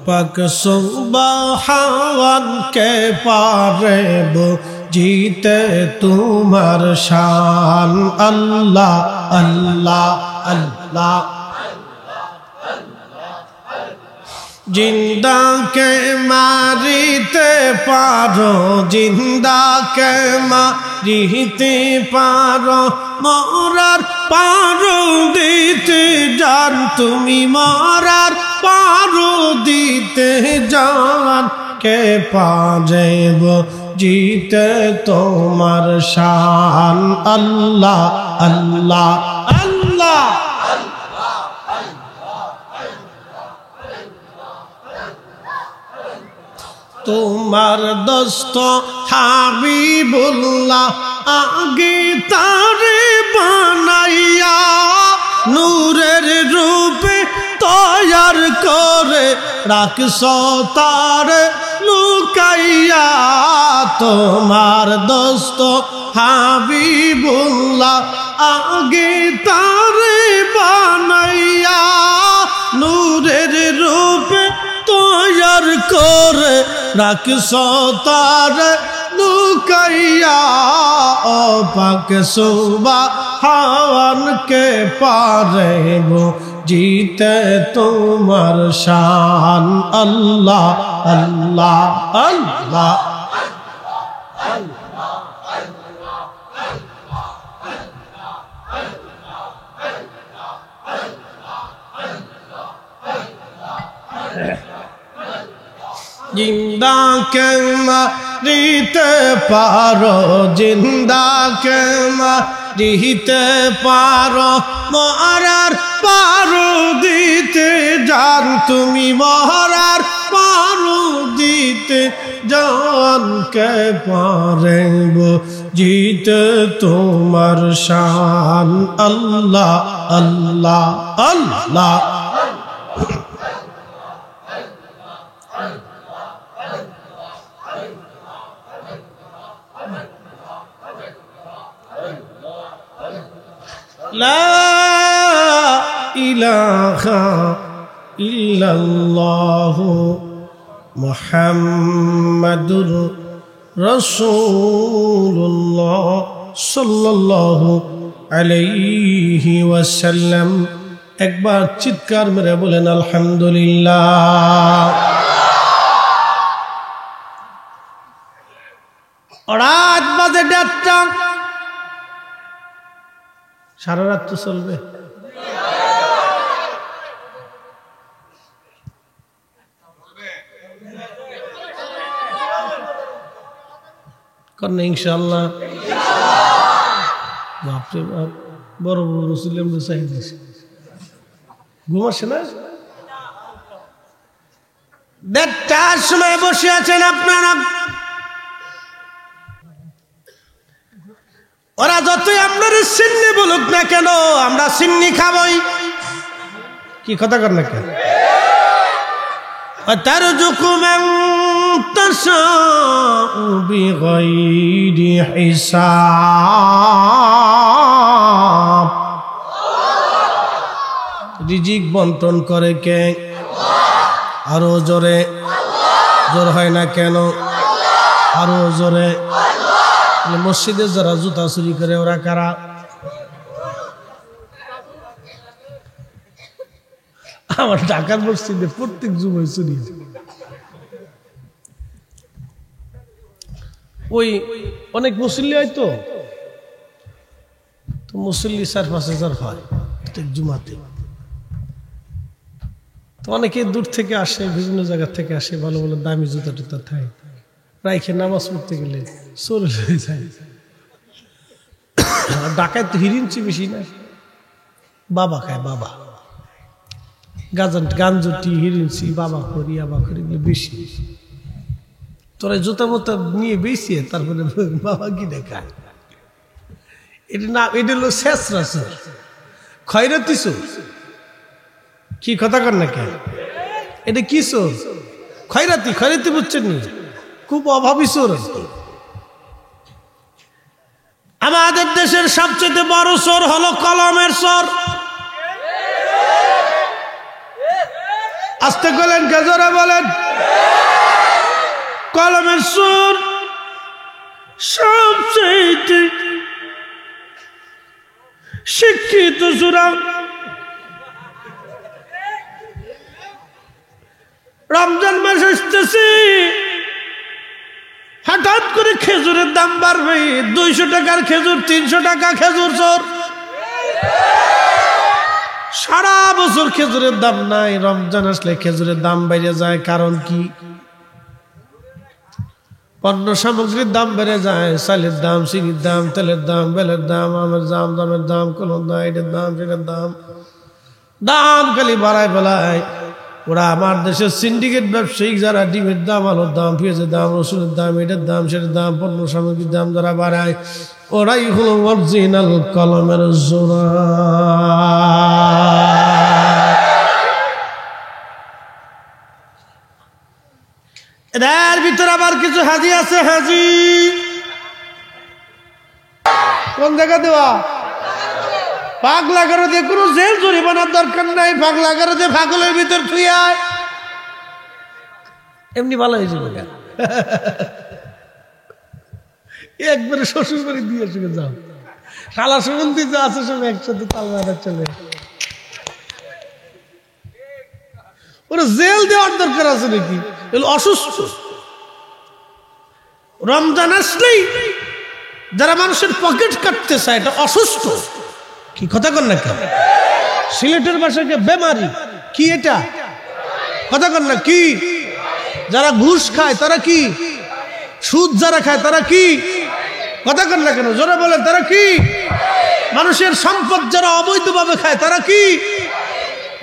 পাক সুবহান কে পারে জিতে তোমার শান আল্লাহ আল্লাহ আল্লাহ জিন্দাকে মারিতে পারো জিন্দাকে মারিতে পারো মরার পারো দিতে জান তুমি মরার পারো দিতে জান কে পারেব জিতে তোমার শান আল্লাহ আল্লাহ আল্লাহ তোমার দোস্ত হাবিবুল্লাহ আগে তারে বানাইয়া নূরের রূপে তৈয়ার করে রাখছ তারে লুকাইয়া তোমার দোস্ত হাবিবুল্লাহ আগে তারে বানাইয়া নূরের রূপে তৈয়ার করে রাখছ তারে লুকাইয়া ও পাক সুবহান কে পারেব জিতে তোমার শান আল্লাহ আল্লাহ আল্লাহ জিন্দা কে মারিতে পারো জিন্দা কে মারিতে পারো মরার পারো দিতে জান তুমি মরার পারো দিতে জান কে পারেব জিতে তোমার শান আল্লাহ আল্লাহ আল্লাহ লা ইলাহা ইল্লাল্লাহু মুহাম্মাদুর রাসূলুল্লাহ সাল্লাল্লাহু আলাইহি ওয়াসাল্লাম। একবার চিৎকার মেরে বলেন আলহামদুলিল্লাহ। রাত বাজে 1:30টা, সারা রাত তো চলবে। করেন ইনশাআল্লাহ। বাপরে বাপ, বড় বড় মুসলিম চাই দিছে, ঘুম আসে না? 1:30টার সময় বসে আছেন আপনারা। ওরা যতই আপনার সিন্নি বলুক না কেন, আমরা সিন্নি খাবই। কি কথা কর না কেন? তারযুকু মান তাশাউ বিগাইরি হিসাব। রিজিক বন্টন করে কে? আরো জোরে, জোর হয় না কেন? আরো জোরে। মসজিদে যারা জুতা চুরি করে ওরা কারা? আমার ঢাকার মসজিদে প্রত্যেক জুমায় চুরি। ওই অনেক মুসল্লি হয় তো মুসল্লি 4-5 হাজার হয় প্রত্যেক জুমাতে। তো অনেকে দূর থেকে আসে, বিভিন্ন জায়গা থেকে আসে, ভালো ভালো দামি জুতা টুতা থাকে, রাইখে নামাজ পড়তে গেলে চোর হয়ে যায়। ঢাকায় তো হিরিঞ্চি বেশি না, বাবা খায়, বাবা গাঞ্জটি হিরিঞ্চি বাবা করি আবা করি বেশি। তোরা জুতা মোতা নিয়ে বেশি, তারপরে বাবা কি দেখায়? এটা না, এটা হলো শেষরা চোর, খয়রাতি চোর। কি কথা কর না কেন? এটা কি চোর? খয়রাতি। খয়রাতি বুঝছেন নি? খুব অভাবী চোর। আমাদের দেশের সবচেয়ে বড় চোর হলো কলমের চোর। আস্তে বলেন, গজরা বলেন। কলমের চোর সবচেয়ে শিক্ষিত চোরা। রমজান মাস আসতেছে, হঠাৎ করে খেজুরের দাম বাড়বে। 200 টাকার খেজুর 300 টাকা খেজুর চোর। সারা বছর খেজুরের দাম নাই, রমজান আসলে খেজুরের দাম বেড়ে যায়। কারণ কি? পণ্য সামগ্রীর দাম বেড়ে যায়। চালের দাম, চিনির দাম, তেলের দাম, বেলের দাম, আমের দাম, দামের দাম, কলম দাম, এটার দাম, সেটার দাম, দাম খালি বাড়ায় ফেলায়। ওরা আমার দেশের সিন্ডিকেট ব্যবসায়িক যারা ডিমের দাম, আলুর দাম, পেঁয়াজের দাম, রসুনের দাম, এটার দাম, সেটার দাম, পণ্য সামগ্রীর দাম যারা বাড়ায়, ওরাই হলো অরিজিনাল কলমের জোড়া। এদের ভিতরে আবার কিছু হাজি আছে। হাজি কোন জায়গা দেওয়া? পাগলা করে দিয়ে কোনো জেল জরিমানার দরকার নাই। পাগলা করে দিয়ে পাগলের ভিতর থুইয়ায় এমনি ভালো হয়েছে। একবারে শ্বশুর বাড়ি দিয়ে সঙ্গে যাও, শালা সুমন্তি যা আছে সব একসাথে তাল মারা চলে। ওরা জেল দেওয়ার দরকার আছে নাকি? অসুস্থ। রমজান আসলেই যারা মানুষের পকেট কাটতে চায় এটা অসুস্থ। কি কথা কর না কেন? সিলেটের ভাষাকে বেমারি। কি এটা? কথা কর না কি? যারা ঘুষ খায় তারা কি? সুদ যারা খায় তারা কি? কথা কর না কেন? জোরে বলে তারা কি? মানুষের সম্পদ যারা অবৈধভাবে খায় তারা কি?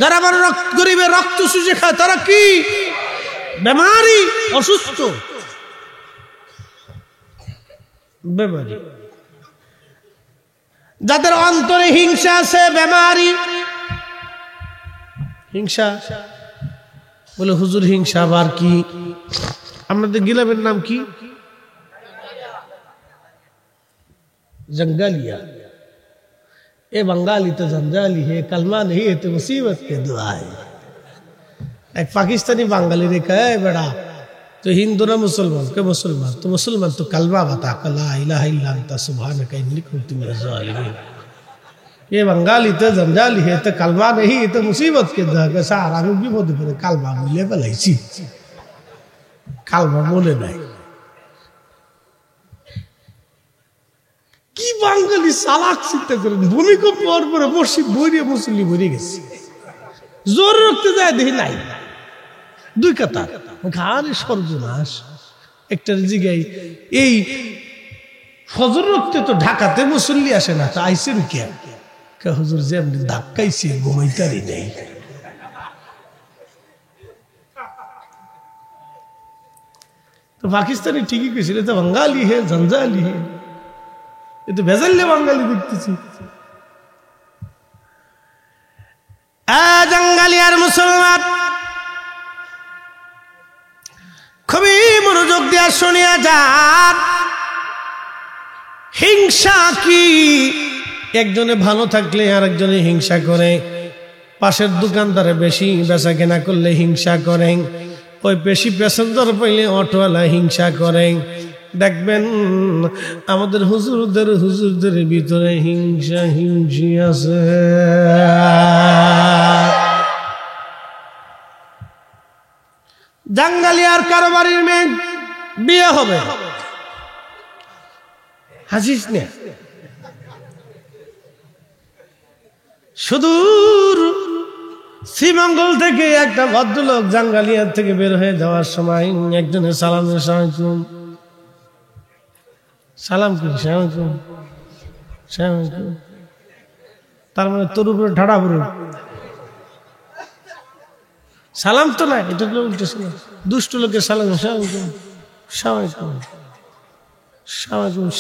যারা আমার গরিবের রক্ত চুষে খায় তারা কি? বেমারি, অসুস্থ, বেমারি। যাদের অন্তরে হিংসা আছে, বেমারি। হিংসা বলে হুজুর হিংসা আবার কি? আপনাদের গিলামের নাম কি? जंगालिया। ए बंगाली तो जंजाली है, कलमा नहीं है तो मुसीबत के दुआ है। एक पाकिस्तानी बंगाली ने कहा है बेटा तो हिंदू ना मुसलमान के मुसलमान तो कलमा बता ला इलाहा इल्ला अंता सुब्हानका इन्नी कुन्तु मिनज़ ज़ालिमीन। ये बंगाली तो जंजाली है तो कलमा नहीं तो मुसीबत के सारा विपद पड़े कलमा मिले पेलाইছি कलमा মনে নাই কি বাঙালি চালাক চিন্তা করেন ভূমিকম্প হওয়ার পরে মসজিদ ভরে মুসল্লি ভরে গেছে জোর রাখতে যায় দেখি নাই দুই কাতার ঘাড়ে সর্বনাশ একটা জিগাই এই ফজর রাখতে তো ঢাকাতে মুসল্লি আসে না তো আইসেন কে হুজুর যে এমনি ধাক্কাইছে ঘুমাইতারি নেই তো পাকিস্তানি ঠিকই কইছিল তো বাঙালি হে জঞ্জালি হে এ তো বেজাল্লে বাঙালি দেখতেছি জঙ্গালি আর মুসলমান খুবই মনোযোগ দিয়ে শুনিয়া যান হিংসা কি একজনে ভালো থাকলে আরেকজনে হিংসা করে পাশের দোকানদারে বেশি বেচা কেনা করলে হিংসা করে ওই বেশি প্যাসেঞ্জার পাইলে অটোওয়ালা হিংসা করে দেখবেন আমাদের হুজুরদের ভিতরে হিংসা হিংসি আছে জাঙ্গালি আর কারো বাড়ির মেয়ে বিয়ে হবে হাসিস না সুদূর শ্রীমঙ্গল থেকে একটা ভদ্রলোক জাঙ্গালিয়ার থেকে বের হয়ে যাওয়ার সময় একজনের সালাম তার মানে তোর উপরে ঢাড়া পুরো সালাম তো না এটা দুষ্ট লোকের সালাম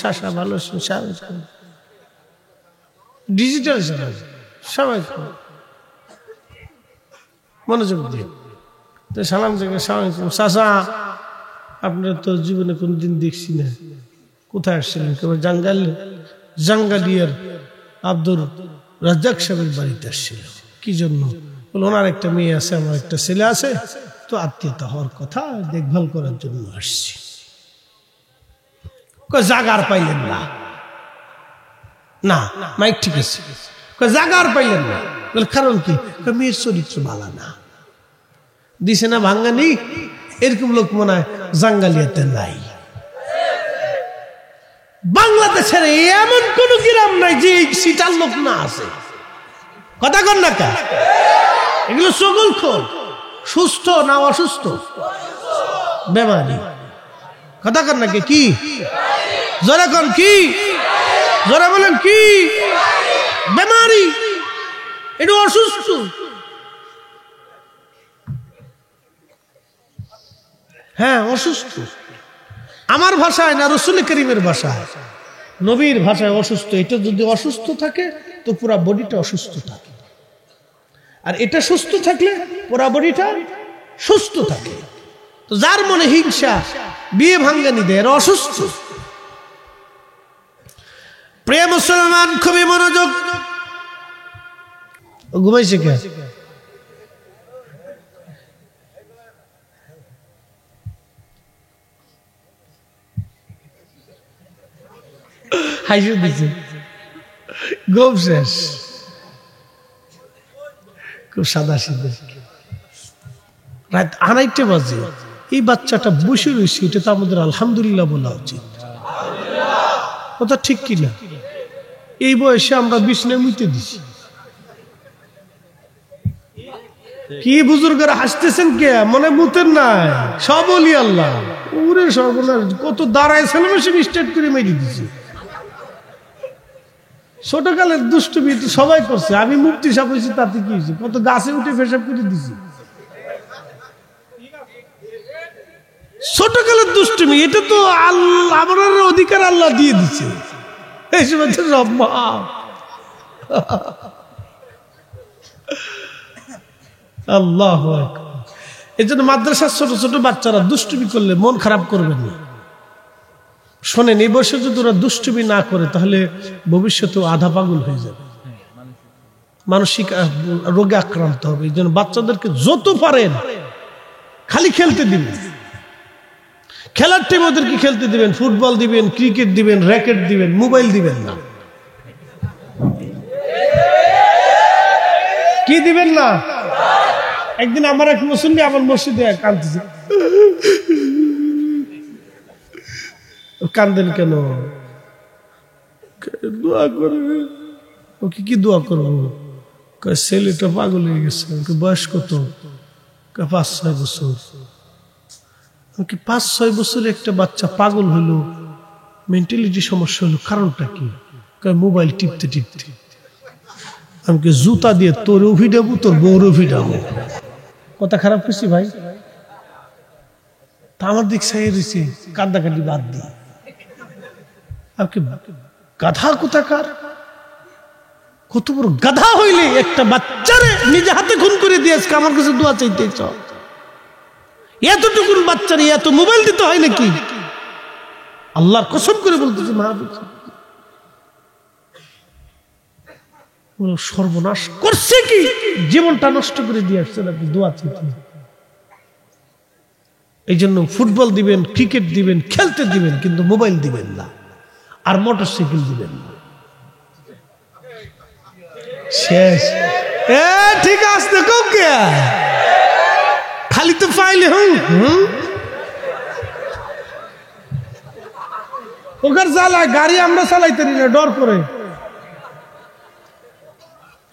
শাসা ভালো ডিজিটাল সালাম সবাই মনোযোগ দিয়ে তো সালাম থেকে চাচা আপনার তো জীবনে কোনদিন দেখছি না কোথায় আসছিলেন কেবল জাঙ্গালিয়ার আব্দুর রাজ্জাক সাহেবের বাড়িতে আসছিল কি জন্য বলে ওনার একটা মেয়ে আছে আমার একটা ছেলে আছে তো আত্মীয়তা হওয়ার কথা দেখভাল করার জন্য আসছি জাগার পাইলেন না মাইক ঠিক আছে জাগার পাইলেন না কারণ কি মেয়ের চরিত্র ভালো না দিছে না ভাঙ্গানি এরকম লোক মনে হয় জাঙ্গালিয়াতে নাই বাংলাদেশের এমন কোন গ্রাম নাই যে সিটার লোক না আছে কথা কন না কা এগুলো সকল খোল সুস্থ না অসুস্থ বেমারি কথা কন না কি জোরে কন কি জোরে বলেন কি বেমারি এটা অসুস্থ হ্যাঁ অসুস্থ আমার ভাষায় না রাসূল করিমের ভাষায় নবীর ভাষায় অসুস্থ এটা যদি অসুস্থ থাকে তো পুরো বডিটা অসুস্থ থাকে আর এটা সুস্থ থাকলে পুরো বডিটা সুস্থ থাকে তো যার মনে হিংসা বিয়ে ভাঙ্গানি দেয় এরা অসুস্থ প্রিয় মুসলমান খুবই মনোযোগ ঘুমাইছে কে হাসি দিছে গোপ শেষ খুব সাদা সিধে রাত 2:30 বাজে এই বাচ্চাটা বসে রয়েছে এটা তো আমাদের আলহামদুলিল্লাহ বলা উচিত কথা ঠিক কিনা এই বয়সে আমরা বিছনায় মুইতে দিছি কি বুজুর্গরা হাসতেছেন কে মনে মুতেন নাই সব বলি আল্লাহ ওরে সর্বনাশ কত দাঁড়ায় সেলিব্রেশন স্টার্ট করে মেরে দিছি ছোটকালের দুষ্টুমি তো সবাই করছে আমি মুক্তি সাপ হয়েছি তাতে কি হয়েছে কত গাছে উঠে পেশাব করে দিছি ছোটকালের দুষ্টুমি এটা তো আল্লাহ আমার অধিকার আল্লাহ দিয়ে দিচ্ছে এই সময় রব আল্লাহ এই জন্য মাদ্রাসার ছোট ছোট বাচ্চারা দুষ্টুমি করলে মন খারাপ করবেন না শোনেন এই বয়সে যদি ওরা দুষ্টুমি না করে তাহলে ভবিষ্যতে আধা পাগল হয়ে যাবে মানসিক রোগে আক্রান্ত হবে এই জন্য বাচ্চাদেরকে যত পারেন খালি খেলতে দিবেন খেলার টাইম ওদেরকে খেলতে দিবেন ফুটবল দিবেন ক্রিকেট দিবেন র্যাকেট দিবেন মোবাইল দিবেন না কি দিবেন না? একদিন আমার এক মুসল্লি আমার মসজিদে কাঁদতেছে। কান্দেন কেন? দোয়া করে। ওকে কি দোয়া করবো? ছেলেটা পাগল হয়ে গেছে। বয়স কত? 5-6 বছর। 5-6 বছরে একটা বাচ্চা পাগল হলো, মেন্টালিটি সমস্যা হলো, কারণটা কি? মোবাইল টিপতে টিপতে। আমাকে জুতা দিয়ে তোরও ভিডাবো, তোর বউরও ভিডাবো। কথা খারাপ করছি ভাই? তা আমার দিক সাইয়ে রয়েছে, কান্দাকাটি বাদ দিয়ে। আমাকে গাধা কোথাকার, কত বড় গাধা হইলে একটা বাচ্চারে নিজে হাতে খুন করে দিয়েছে, আমার কাছে দোয়া চাইতে চাও? এতটুকুন বাচ্চারে এত মোবাইল দিতে হয় নাকি? আল্লাহর কসম করে বলতেছে, সর্বনাশ করছে কি, জীবনটা নষ্ট করে দিয়ে আসছেন আপনি দোয়া চাইতে। এই জন্য ফুটবল দিবেন, ক্রিকেট দিবেন, খেলতে দিবেন, কিন্তু মোবাইল দিবেন না, আর মোটরসাইকেল দিবেন না। শেষ। ঠিক আছে, খালি তো পাইলে ওখানে চালায় গাড়ি, আমরা চালাইতে না, ডর করে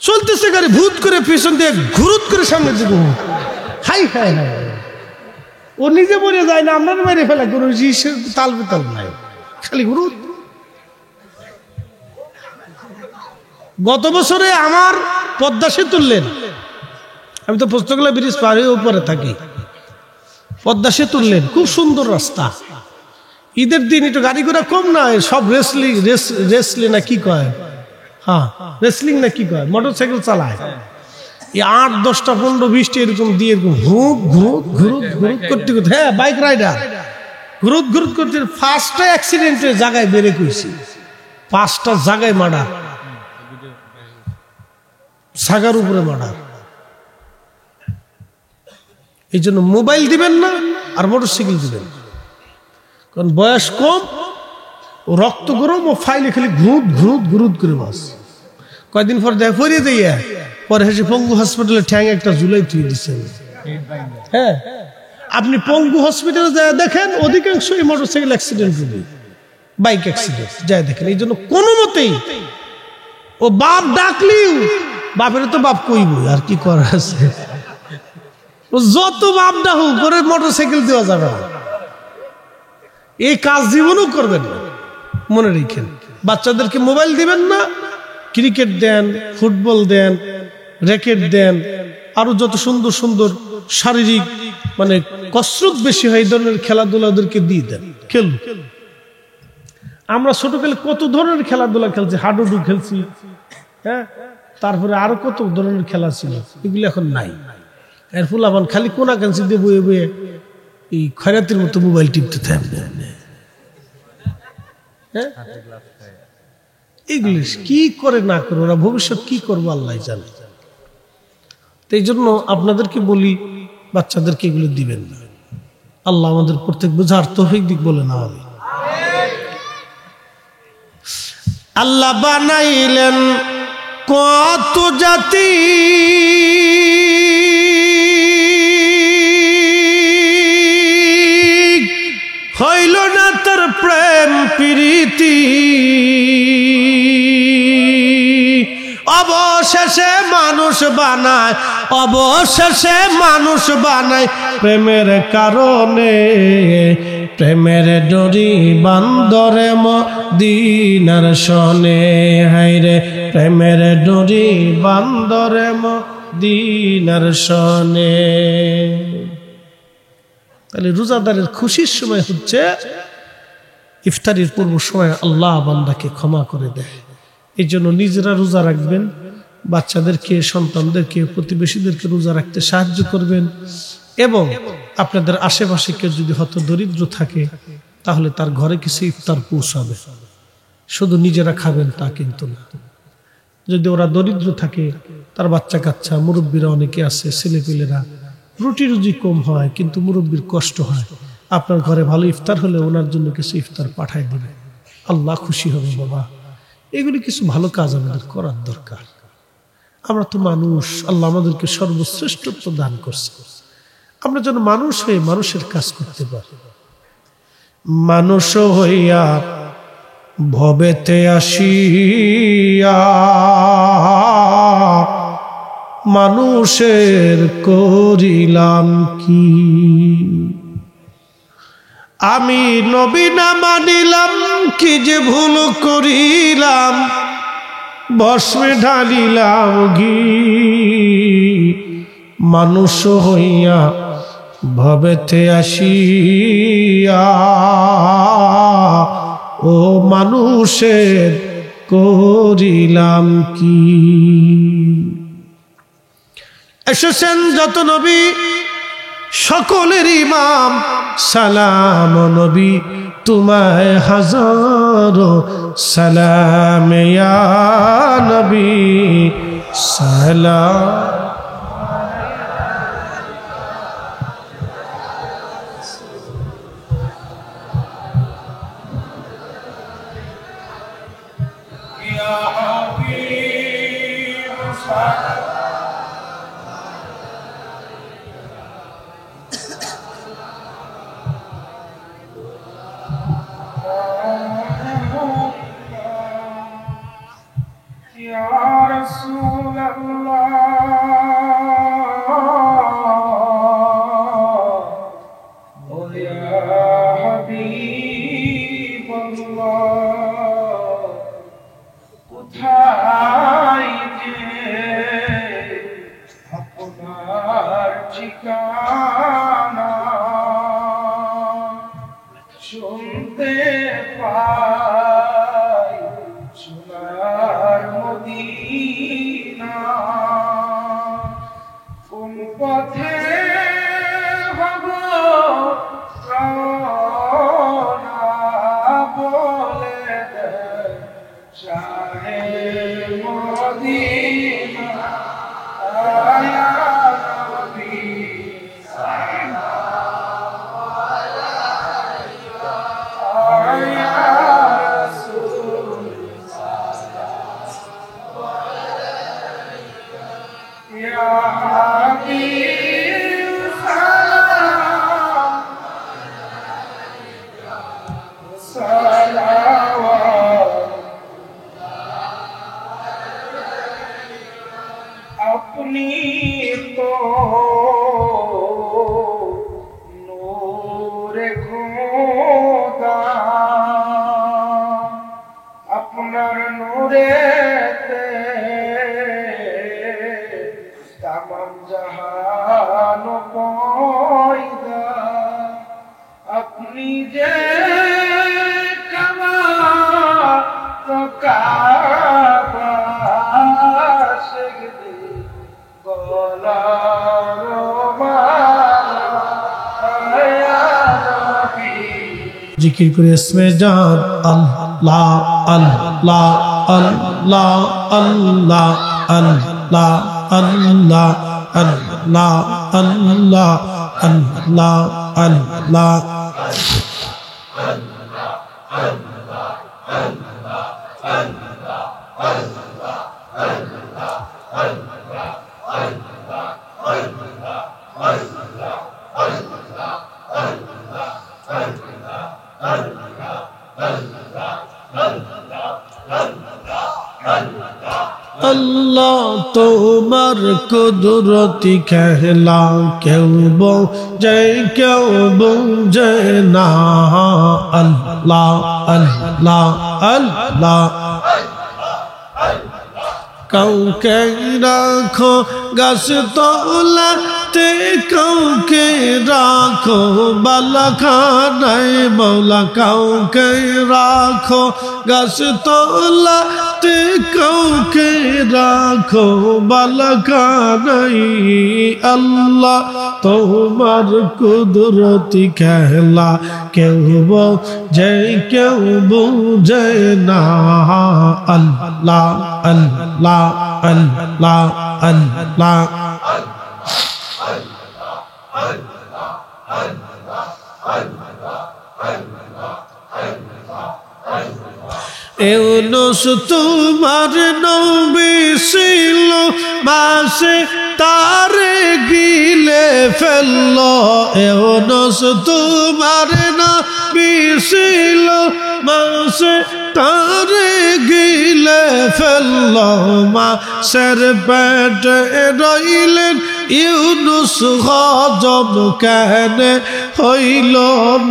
চলতেছে গাড়ি, ভূত করে পিছন দিয়ে ঘুরুত করে সামনে দিকে। হাই হাই হাই, ও নিজে মরে যায় না, আপনার মেরে ফেলা কোনো তাল বেতাল নাই, খালি ঘুরুত। গত বছরে আমার পদ্মা সেতু লেন, আমি তো পুস্তকলা ব্রিজ পার হয়ে উপরে থাকি, পদ্মা সেতু লেন খুব সুন্দর রাস্তা। ঈদের দিন একটু গাড়ি ঘোড়া কম না, সব রেসলি না কি কয়, হ্যাঁ রেসলিং না কি কয়, মোটরসাইকেল চালায়। 8-10টা 15-20টা এরকম দিয়ে এরকম ঘুরুত ঘুরুত ঘুরুত ঘুরুত করতে করতে, হ্যাঁ বাইক রাইডার ঘুরুত ঘুরুত করতে, ফার্স্টটা অ্যাক্সিডেন্টের জায়গায় বেড়ে কইছি, 5টা জায়গায় মার্ডার, সাগার উপরে মার্ডার। এই জন্য মোবাইল দিবেন না, আর মোটরসাইকেল দিবেন, কারণ বয়স কম, ও রক্ত গরম, ও ফাইলে খালি ঘুরুত ঘুরুত ঘুরুত করে বাস। কয়েকদিন পর দেখা ফরিয়ে দিয়ে পরে হেসে পঙ্গু হসপিটালে ঠ্যাং একটা জুলাই তুই দিচ্ছে। হ্যাঁ, আপনি পঙ্গু হসপিটালে যায় দেখেন, অধিকাংশই মোটরসাইকেল অ্যাক্সিডেন্ট হবে, বাইক অ্যাক্সিডেন্ট যায় দেখেন। এই জন্য কোনো মতেই ও বাপ ডাকলিও, বাপের তো বাপ কইব, আর কি করার আছে, ও যত বাপ ডাকুক করে মোটরসাইকেল দেওয়া যাবে না। এই কাজ জীবনও করবেন না, মনে রেখেন। বাচ্চাদেরকে মোবাইল দিবেন না, ক্রিকেট দেন, ফুটবল দেন, র্যাকেট দেন, আরো যত সুন্দর সুন্দর শারীরিক মানে কসরত বেশি হয় এই ধরনের খেলাধুলা ওদেরকে দিয়ে দেন, খেলুন। আমরা ছোটকালে কত ধরনের খেলাধুলা খেলছি, হাডুডু খেলছি, হ্যাঁ, তারপরে আরো কত ধরনের খেলা ছিল, এগুলো এখন নাই। এর ফুল আবার খালি কোনা কাঞ্চি দিয়ে বয়ে বয়ে এই খয়রাতির মতো মোবাইল টিপতে থাকবে। হ্যাঁ, এগুলি কি করে না করে ওরা ভবিষ্যৎ কি করবো আল্লাহ জানে। এই জন্য আপনাদেরকে বলি, বাচ্চাদেরকে এগুলো দিবেন না। আল্লাহ আমাদের প্রত্যেক বুঝার তৌফিক দিক বলে না হবে। আল্লাহ বানাইলেন কত জাতি, হইল না তার প্রেম প্রীতি, অবশেষে মানুষ বানায়, অবশেষে মানুষ বানায় প্রেমের কারণে, প্রেমের ডরি বান্দরে মদিনার শনে, হায়রে প্রেমের ডরি বান্দরে মদিনার শনে। তাহলে রোজাদারের খুশির সময় হচ্ছে ইফতারির পূর্ব সময় আল্লাহ বান্দাকে ক্ষমা করে দেয়। এই জন্য নিজেরা রোজা রাখবেন, বাচ্চাদেরকে, সন্তানদেরকে, প্রতিবেশীদেরকে রোজা রাখতে সাহায্য করবেন, এবং আপনাদের আশেপাশে কেউ যদি হতদরিদ্র থাকে তাহলে তার ঘরে কিছু ইফতার পৌঁছাবে। শুধু নিজেরা খাবেন তা কিন্তু না। যদি ওরা দরিদ্র থাকে, তার বাচ্চা কাচ্চা, মুরব্বীরা অনেকে আছে, ছেলেপেলেরা রুটি রুজি কম হয় কিন্তু মুরব্বীর কষ্ট হয়, আপনার ঘরে ভালো ইফতার হলে ওনার জন্য কিছু ইফতার পাঠায় দিবে, আল্লাহ খুশি হবে। বাবা, এগুলি কিছু ভালো কাজ আমাদের করার দরকার। আমরা তো মানুষ, আল্লাহ আমাদেরকে সর্বশ্রেষ্ঠত্ব দান করছে, আমরা যেন মানুষ হয়ে মানুষের কাজ করতে পারি। মানুষ হইয়া ভবেতে আসিয়া মানুষের করিলাম কি, আমি নবী না মানিলাম কি যে ভুল করিলাম, ভস্মে ঢালিলাম ঘি। মানুষ হইয়া ভবেতে আসিয়া ও মানুষের করিলাম কি। এসেছেন যত নবী সকলের ইমাম, সালাম নবী তোমায় হাজারো সালাম ইয়া নবী সালাম। জিকির করে ইসমে জান আল্লাহ আল্লাহ আল্লাহ আল্লাহ আল্লাহ আল্লাহ আল্লাহ আল্লাহ আল্লাহ আল্লাহ। अल्लाह তোমার কুদরতি খেলা কেউ বোঝে কেউ বোঝে না। আল্লাহ আল্লাহ আল্লাহ কাউকে রাখো গাছ তলাতে, কাউকে রাখো বালাখানায় মৌলা, কাউকে রাখো গাছ তলাতে, কাউকে রাখো বালাখানায়। আল্লাহ তোমার কুদরতি খেলা কেউ বোঝে কেউ বোঝে না। আল্লাহ আল্লাহ আল্লাহ আল্লাহ ইউনুস তোমার নবী ছিল মাসে তারে গিলে ফেলল ইউনুস তোমার নবী ছিল মাসে তারে গিলে ফেলল মাছের পেটে রইলেন ইউনুস হজম কেন হইল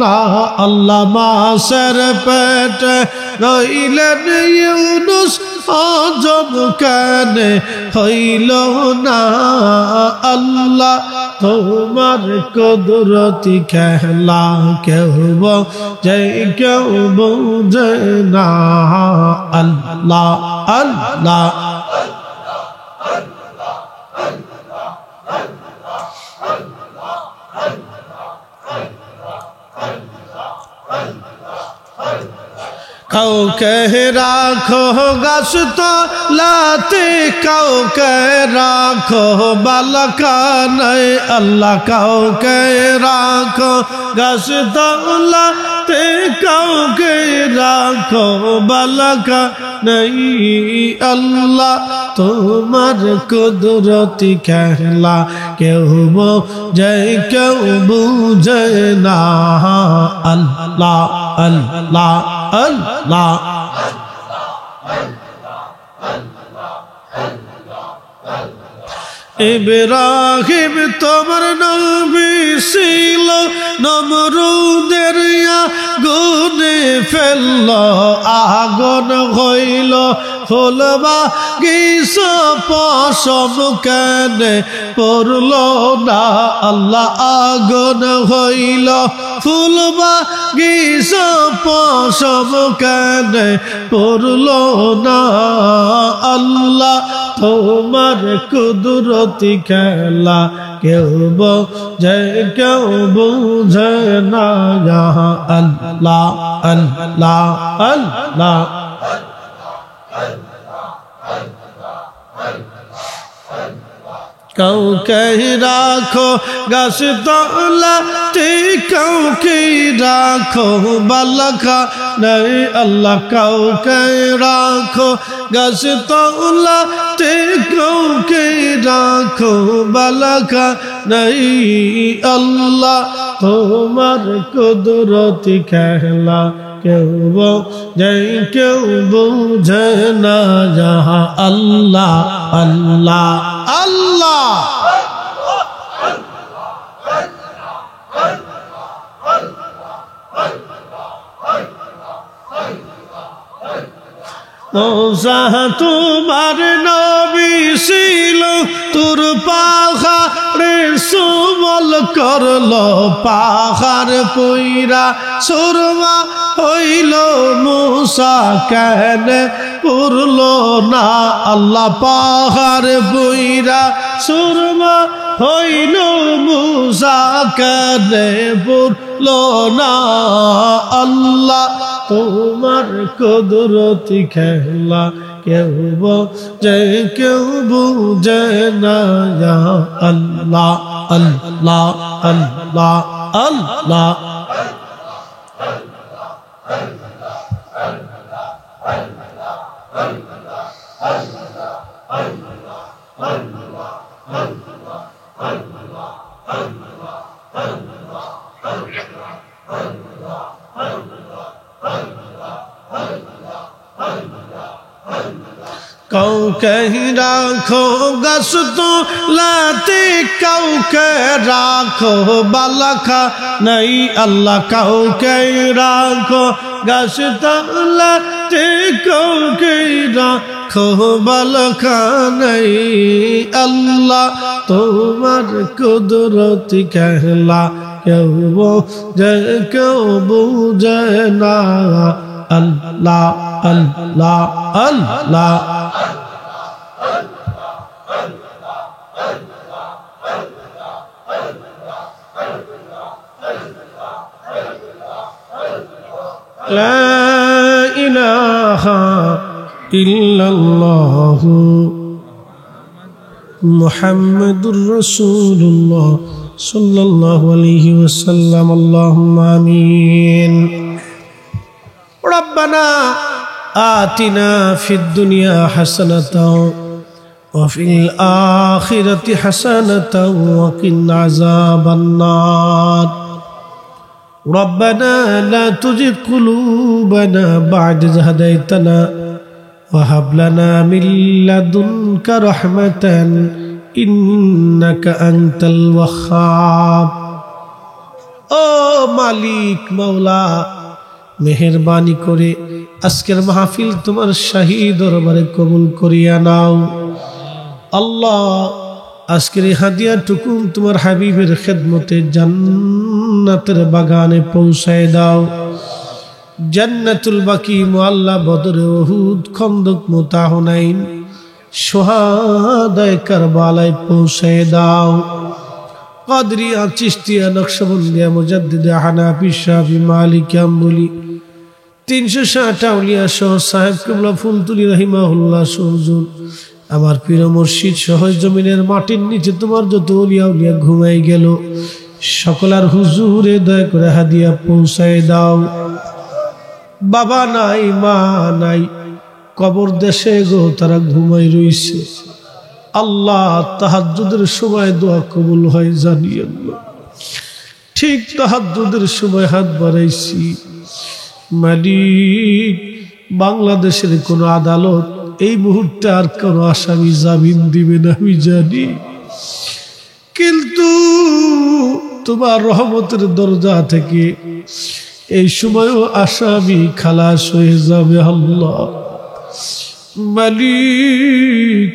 না আল্লাহ মাছের পেটে রইলেন ইউনুস হজম কেন হইল না আল্লাহ তোমার কুদরতি খেলা কেউ বোঝে কেউ বোঝে না আল্লাহ আল্লাহ কাউকে রাখো গাছ তলাতে কাউকে রাখো বালখানায় আল্লাহ কাউকে রাখো গাছ তলাতে কাউকে রাখো বালখানায় আল্লাহ তোমার কুদরতি খেলা কেউ বোঝে কেউ বুঝে না আল্লাহ আল্লাহ আল্লাহ ইব্রাহিম তোমার নবী ছিল নমরুদের আগুনে ফেলল আগুন হইল ফুলবা গিস পশম কেন পড়ল না আল্লাহ আগুন হইল ফুলবা গিস পশম কেন পড়ল না আল্লাহ তোমার কুদরতি খেলা কেউ বোঝে কেউ বুঝে না আল্লাহ আল্লাহ আল্লাহ কাউকে রাখো গাছ তলাতে কাউকে রাখো বালখানায় আল্লাহ কাউকে রাখো গাছ তলাতে কাউকে রাখো বালখানায় আল্লাহ তোমার কুদরতি খেলা কেউ বোঝে কেউ বুঝে না আল্লাহ আল্লাহ আল্লাহ মূসা তোমার নবী ছিল তোর পাহাড়ে সুমল করলো পাহাড় পইরা সুরমা হইল মূসা কেন পুরল না আল্লাহ পাহাড় পইরা সুরমা হইল মূসা কেন পুরল না আল্লাহ তোমার কুদরতি খেলা কেউ বোঝে কেউ বুঝে না আল্লাহ আল্লাহ আল্লাহ আল্লাহ কাউকে রাখো গাছ তলাতে কাউকে রাখো বালখানায় আল্লাহ কাউকে রাখো গাছ তলাতে কাউকে রাখো বালখানায় আল্লাহ তোমার কুদরতি খেলা কেউ বোঝে কেউ বুঝে না আল্লাহ আল্লাহ আল্লাহ লা ইলাহা ইল্লাল্লাহ মুহাম্মাদুর রাসূলুল্লাহ সাল্লাল্লাহু আলাইহি ওয়াসাল্লাম আল্লাহুম্মা আমিন। রব্বানা আতিনা ফিদ দুনিয়া হাসানাতাও ওয়া ফিল আখিরাতি হাসানাতাও ওয়া কিনা আযাবান নার ربنا لا تزغ قلوبنا بعد إذ هديتنا وهب لنا من لدنك رحمة إنك أنت الوهاب ও মালিক মাওলা মেহেরবানি করে আজকের মাহফিল তোমার শাহী দরবারে কবুল করিয়া নাও আল্লাহ আজকের হাদিয়াটুকু তোমার হাবিবের খেদমতে জান্নাতের বাগানে পৌঁছায় দাও জান্নাতুল বাকি মুআল্লা বদর উহুদ খন্দক মুতা হুনাইন শুহাদায়ে কারবালায় পৌঁছায় দাও কাদরিয়া চিশতিয়া নকশবন্দিয়া মুজাদ্দিদে হানাফি শাফি মালিকি আম্বলি 360 আউলিয়া সহ সাহেব কিবলা ফুলতুলি রাহিমাহুল্লাহ সুজুন আমার প্রিয় মুর্শিদ সহ জমিনের মাটির নিচে তোমার যত ওলিয়া উলিয়া ঘুমাই গেল সকলার হুজুরে দয়া করে হাদিয়া পৌঁছায় দাও বাবা নাই মা নাই কবর দেশে গো তারা ঘুমাই রইছে আল্লাহ তাহাজ্জুদের সময় দোয়া কবুল হয় জানি আল্লাহ ঠিক তাহাজ্জুদের সময় হাত বাড়াইছি মালিক বাংলাদেশের কোন আদালত এই মুহূর্তে আর কোন আসামি জামিন দিবে না আমি জানি কিন্তু তোমার রহমতের দরজা থেকে এই সময়ও আসামি খালাস হয়ে যাবে আল্লাহ মালিক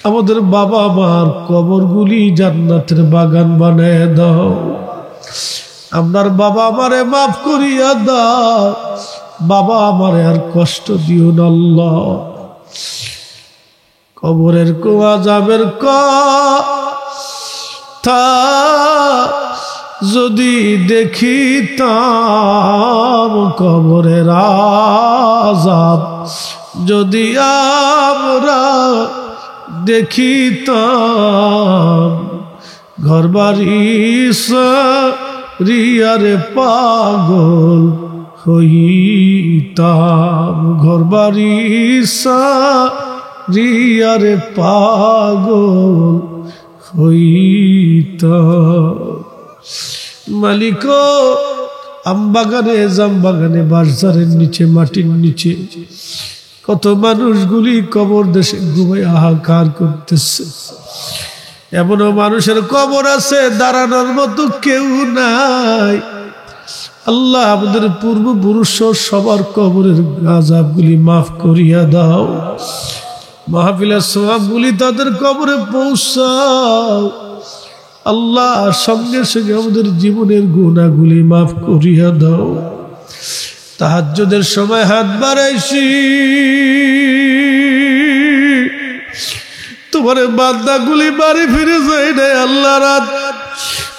আমাদের বাবা মার কবরগুলি জান্নাতের বাগান বানায় দাও আপনার বাবা আমারে মাফ করিয়া দাও বাবা আমারে আর কষ্ট দিও না আল্লাহ কবরের আযাবের কথা যদি দেখিতাম কবরের আযাব যদি আমরা দেখিতাম ঘরবাড়ি রিয়ারে পাগল হইতাম ঘরবাড়ি রিয়ারে পাগল হইতাম মালিক আমবাগানে জামবাগানে বাঁশঝাড়ের নিচে মাটির নিচে কত মানুষগুলি কবর দেশে ঘুমায় হাহাকার করতেছে এমনও মানুষের কবর আছে দাঁড়ানোর মতো কেউ নাই আল্লাহ আমাদের পূর্বপুরুষ সবার কবরের আযাবগুলি মাফ করিয়া দাও মাহফিলের সওয়াবগুলি তাদের কবরে পৌঁছাও আল্লাহ সঙ্গে সঙ্গে আমাদের জীবনের গুনাহগুলি মাফ করিয়া দাও তাহাজ্জুদের সময় হাত বাড়াইছি তোমার বান্দাগুলি বাড়ি ফিরে যায় না আল্লাহ রাত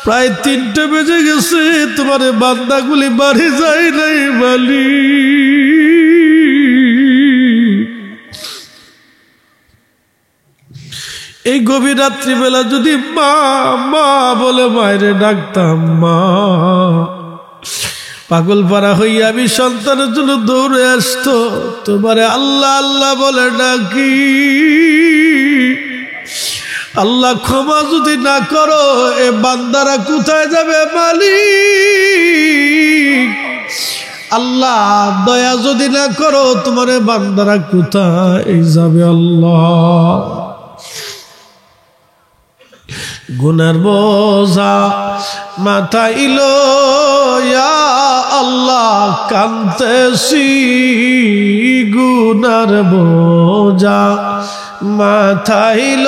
প্রায় 3টে বেজে গেছে তোমার বান্দাগুলি বাড়ি যায় নাই মালিক এই গভীর রাত্রিবেলা যদি মা মা বলে মায়েরে ডাকতাম মা পাগল পারা হইয়া আমি সন্তানের জন্য দৌড়ে আসতো তোমারে আল্লাহ আল্লাহ বলে ডাকি আল্লাহ ক্ষমা যদি না করো এ বান্দারা কোথায় যাবে মালিক আল্লাহ দয়া যদি না করো তোমার বান্দারা কোথায় যাবে আল্লাহ গুনার বোঝা মাথাইল ইয়া আল্লাহ কান্তেছি গুনার বোঝা মাথাইল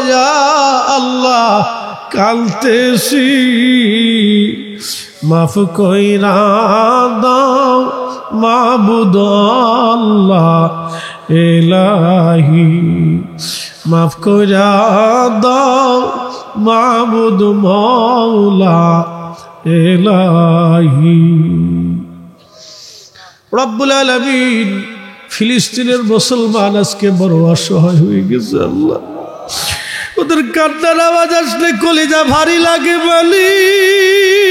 ইয়া আল্লাহ কান্তেছি মাফ কইরা দাও মাবুদ আল্লাহ ইলাহি মাফ কইরা দাও মাবুদ মওলা ইলাহি রব্বুল আলামিন ফিলিস্তিনের মুসলমান আজকে বড় অসহায় হয়ে গেছে আল্লাহ ওদের কান্নার আওয়াজ আসলে কলিজা ভারী লাগে মালিক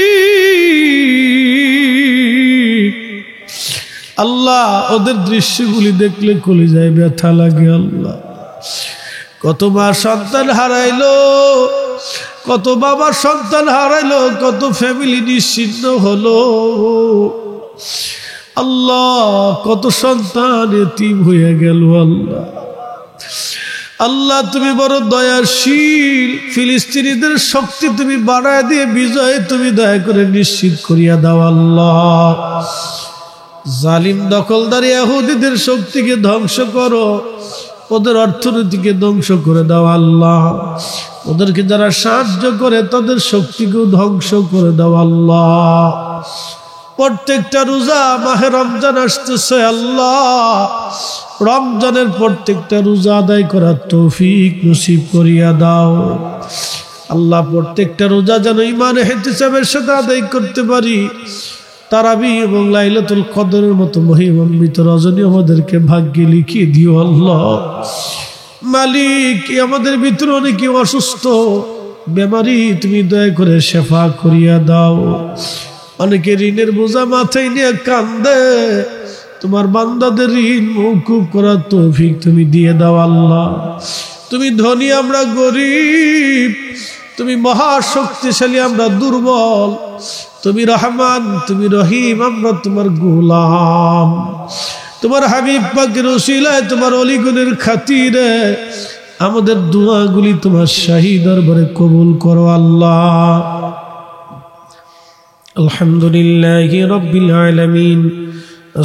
আল্লাহ ওদের দৃশ্যগুলি দেখলে কলিজায় ব্যথা লাগে। আল্লাহ কত মা সন্তান হারাইলো, কত বাবা সন্তান হারাইলো, কত ফ্যামিলি নিশ্চিহ্ন হলো। আল্লাহ কত সন্তান এতিম হয়ে গেল। আল্লাহ আল্লাহ তুমি বড় দয়াশীল, ফিলিস্তিনিদের শক্তি তুমি বাড়ায় দিয়ে বিজয় তুমি দয়া করে নিশ্চিত করিয়া দাও। আল্লাহ জালিম দখলদার ইহুদিদের শক্তিকে ধ্বংস করো, ওদের অর্থনীতিকে ধ্বংস করে দাও। আল্লাহ ওদেরকে যারা সাহায্য করে তাদের শক্তিকেও ধ্বংস করে দাও। আল্লাহ প্রত্যেকটা রোজা মাহে রমজান আসতেছে, আল্লাহ রমজানের প্রত্যেকটা রোজা আদায় করার তৌফিক নসিব করিয়া দাও। আল্লাহ প্রত্যেকটা রোজা যেন ঈমান ইহতিসাবের সাথে আদায় করতে পারি। তারাবি এবং লাইলাতুল কদরের মতো মহিমান্বিত রজনী আমাদেরকে ভাগ্যে লিখিয়ে দিও। আল্লাহ মালিক আমাদের ভিতরে অনেকে অসুস্থ বেমারি, তুমি দয়া করে শেফা করিয়া দাও। অনেকে ঋণের বোঝা মাথায় নিয়ে কান্দে, তোমার বান্দাদের ঋণ মওকুফ করার তৌফিক তুমি দিয়ে দাও। আল্লাহ তুমি ধনী, আমরা গরিব, তুমি মহাশক্তিশালী, আমরা দুর্বল। তুমি রহমান, তুমি রহিম, আমরা তোমার গোলাম। তোমার হাবিব পাকের ওসিলায়, তোমার অলিগুনের খাতিরে আমাদের দোয়াগুলি তোমার শাহী দরবারে কবুল করো। আল্লাহ আলহামদুলিল্লাহি রাব্বিল আলামিন,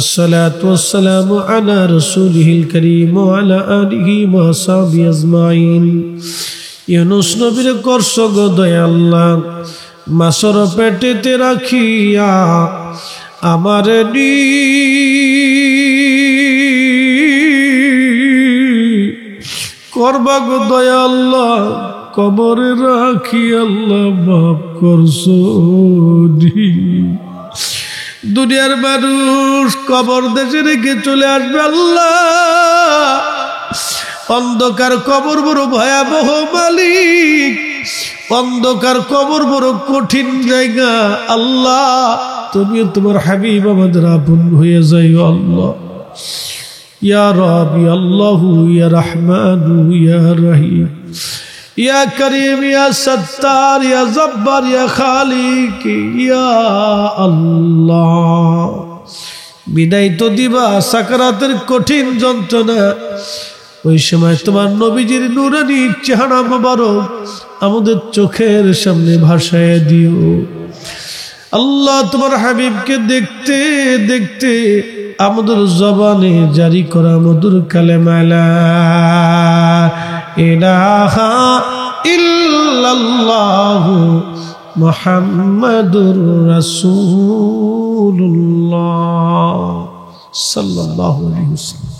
আসসালাতু ওয়াসসালামু আলা রাসূলিহিল কারীম ওয়া আলা আলিহি ওয়া সাহবিহি আজমাইন। ইউনূস নবীর করছ গো দয়া আল্লাহ, মাছর পেটেতে রাখিয়া আমার করবা গো দয়া আল্লাহ, কবরে রাখি আল্লাহ মাফ করছো। দুনিয়ার মানুষ কবর দেশে রেখে চলে আসবে। আল্লাহ অন্ধকার কবর বড় ভয়াবহ মালিক, অন্ধকার কবর বড় কঠিন জায়গা। আল্লাহ তুমি তোমার হাবিব আমাদের আপন হয়ে যাই। আল্লাহ ইয়া রাব্বি আল্লাহু ইয়া রহমানু ইয়া রহিম ইয়া করিম ইয়া সত্তার ইয়া জব্বার ইয়া খালিক ইয়া আল্লাহ। বিদায় তো দিবা সাকারাতের কঠিন যন্ত্রণা, ওই সময় তোমার নবীজির নূরানী চেহারা মোবারক আমাদের চোখের সামনে ভাসায় দিও। আল্লাহ তোমার হাবিবকে দেখতে দেখতে আমাদের জবানে জারি করা মধুর কালেমা লা ইলাহা ইল্লাল্লাহু মুহাম্মাদুর রাসূলুল্লাহ সাল্লাল্লাহু আলাইহি ওয়াসাল্লাম।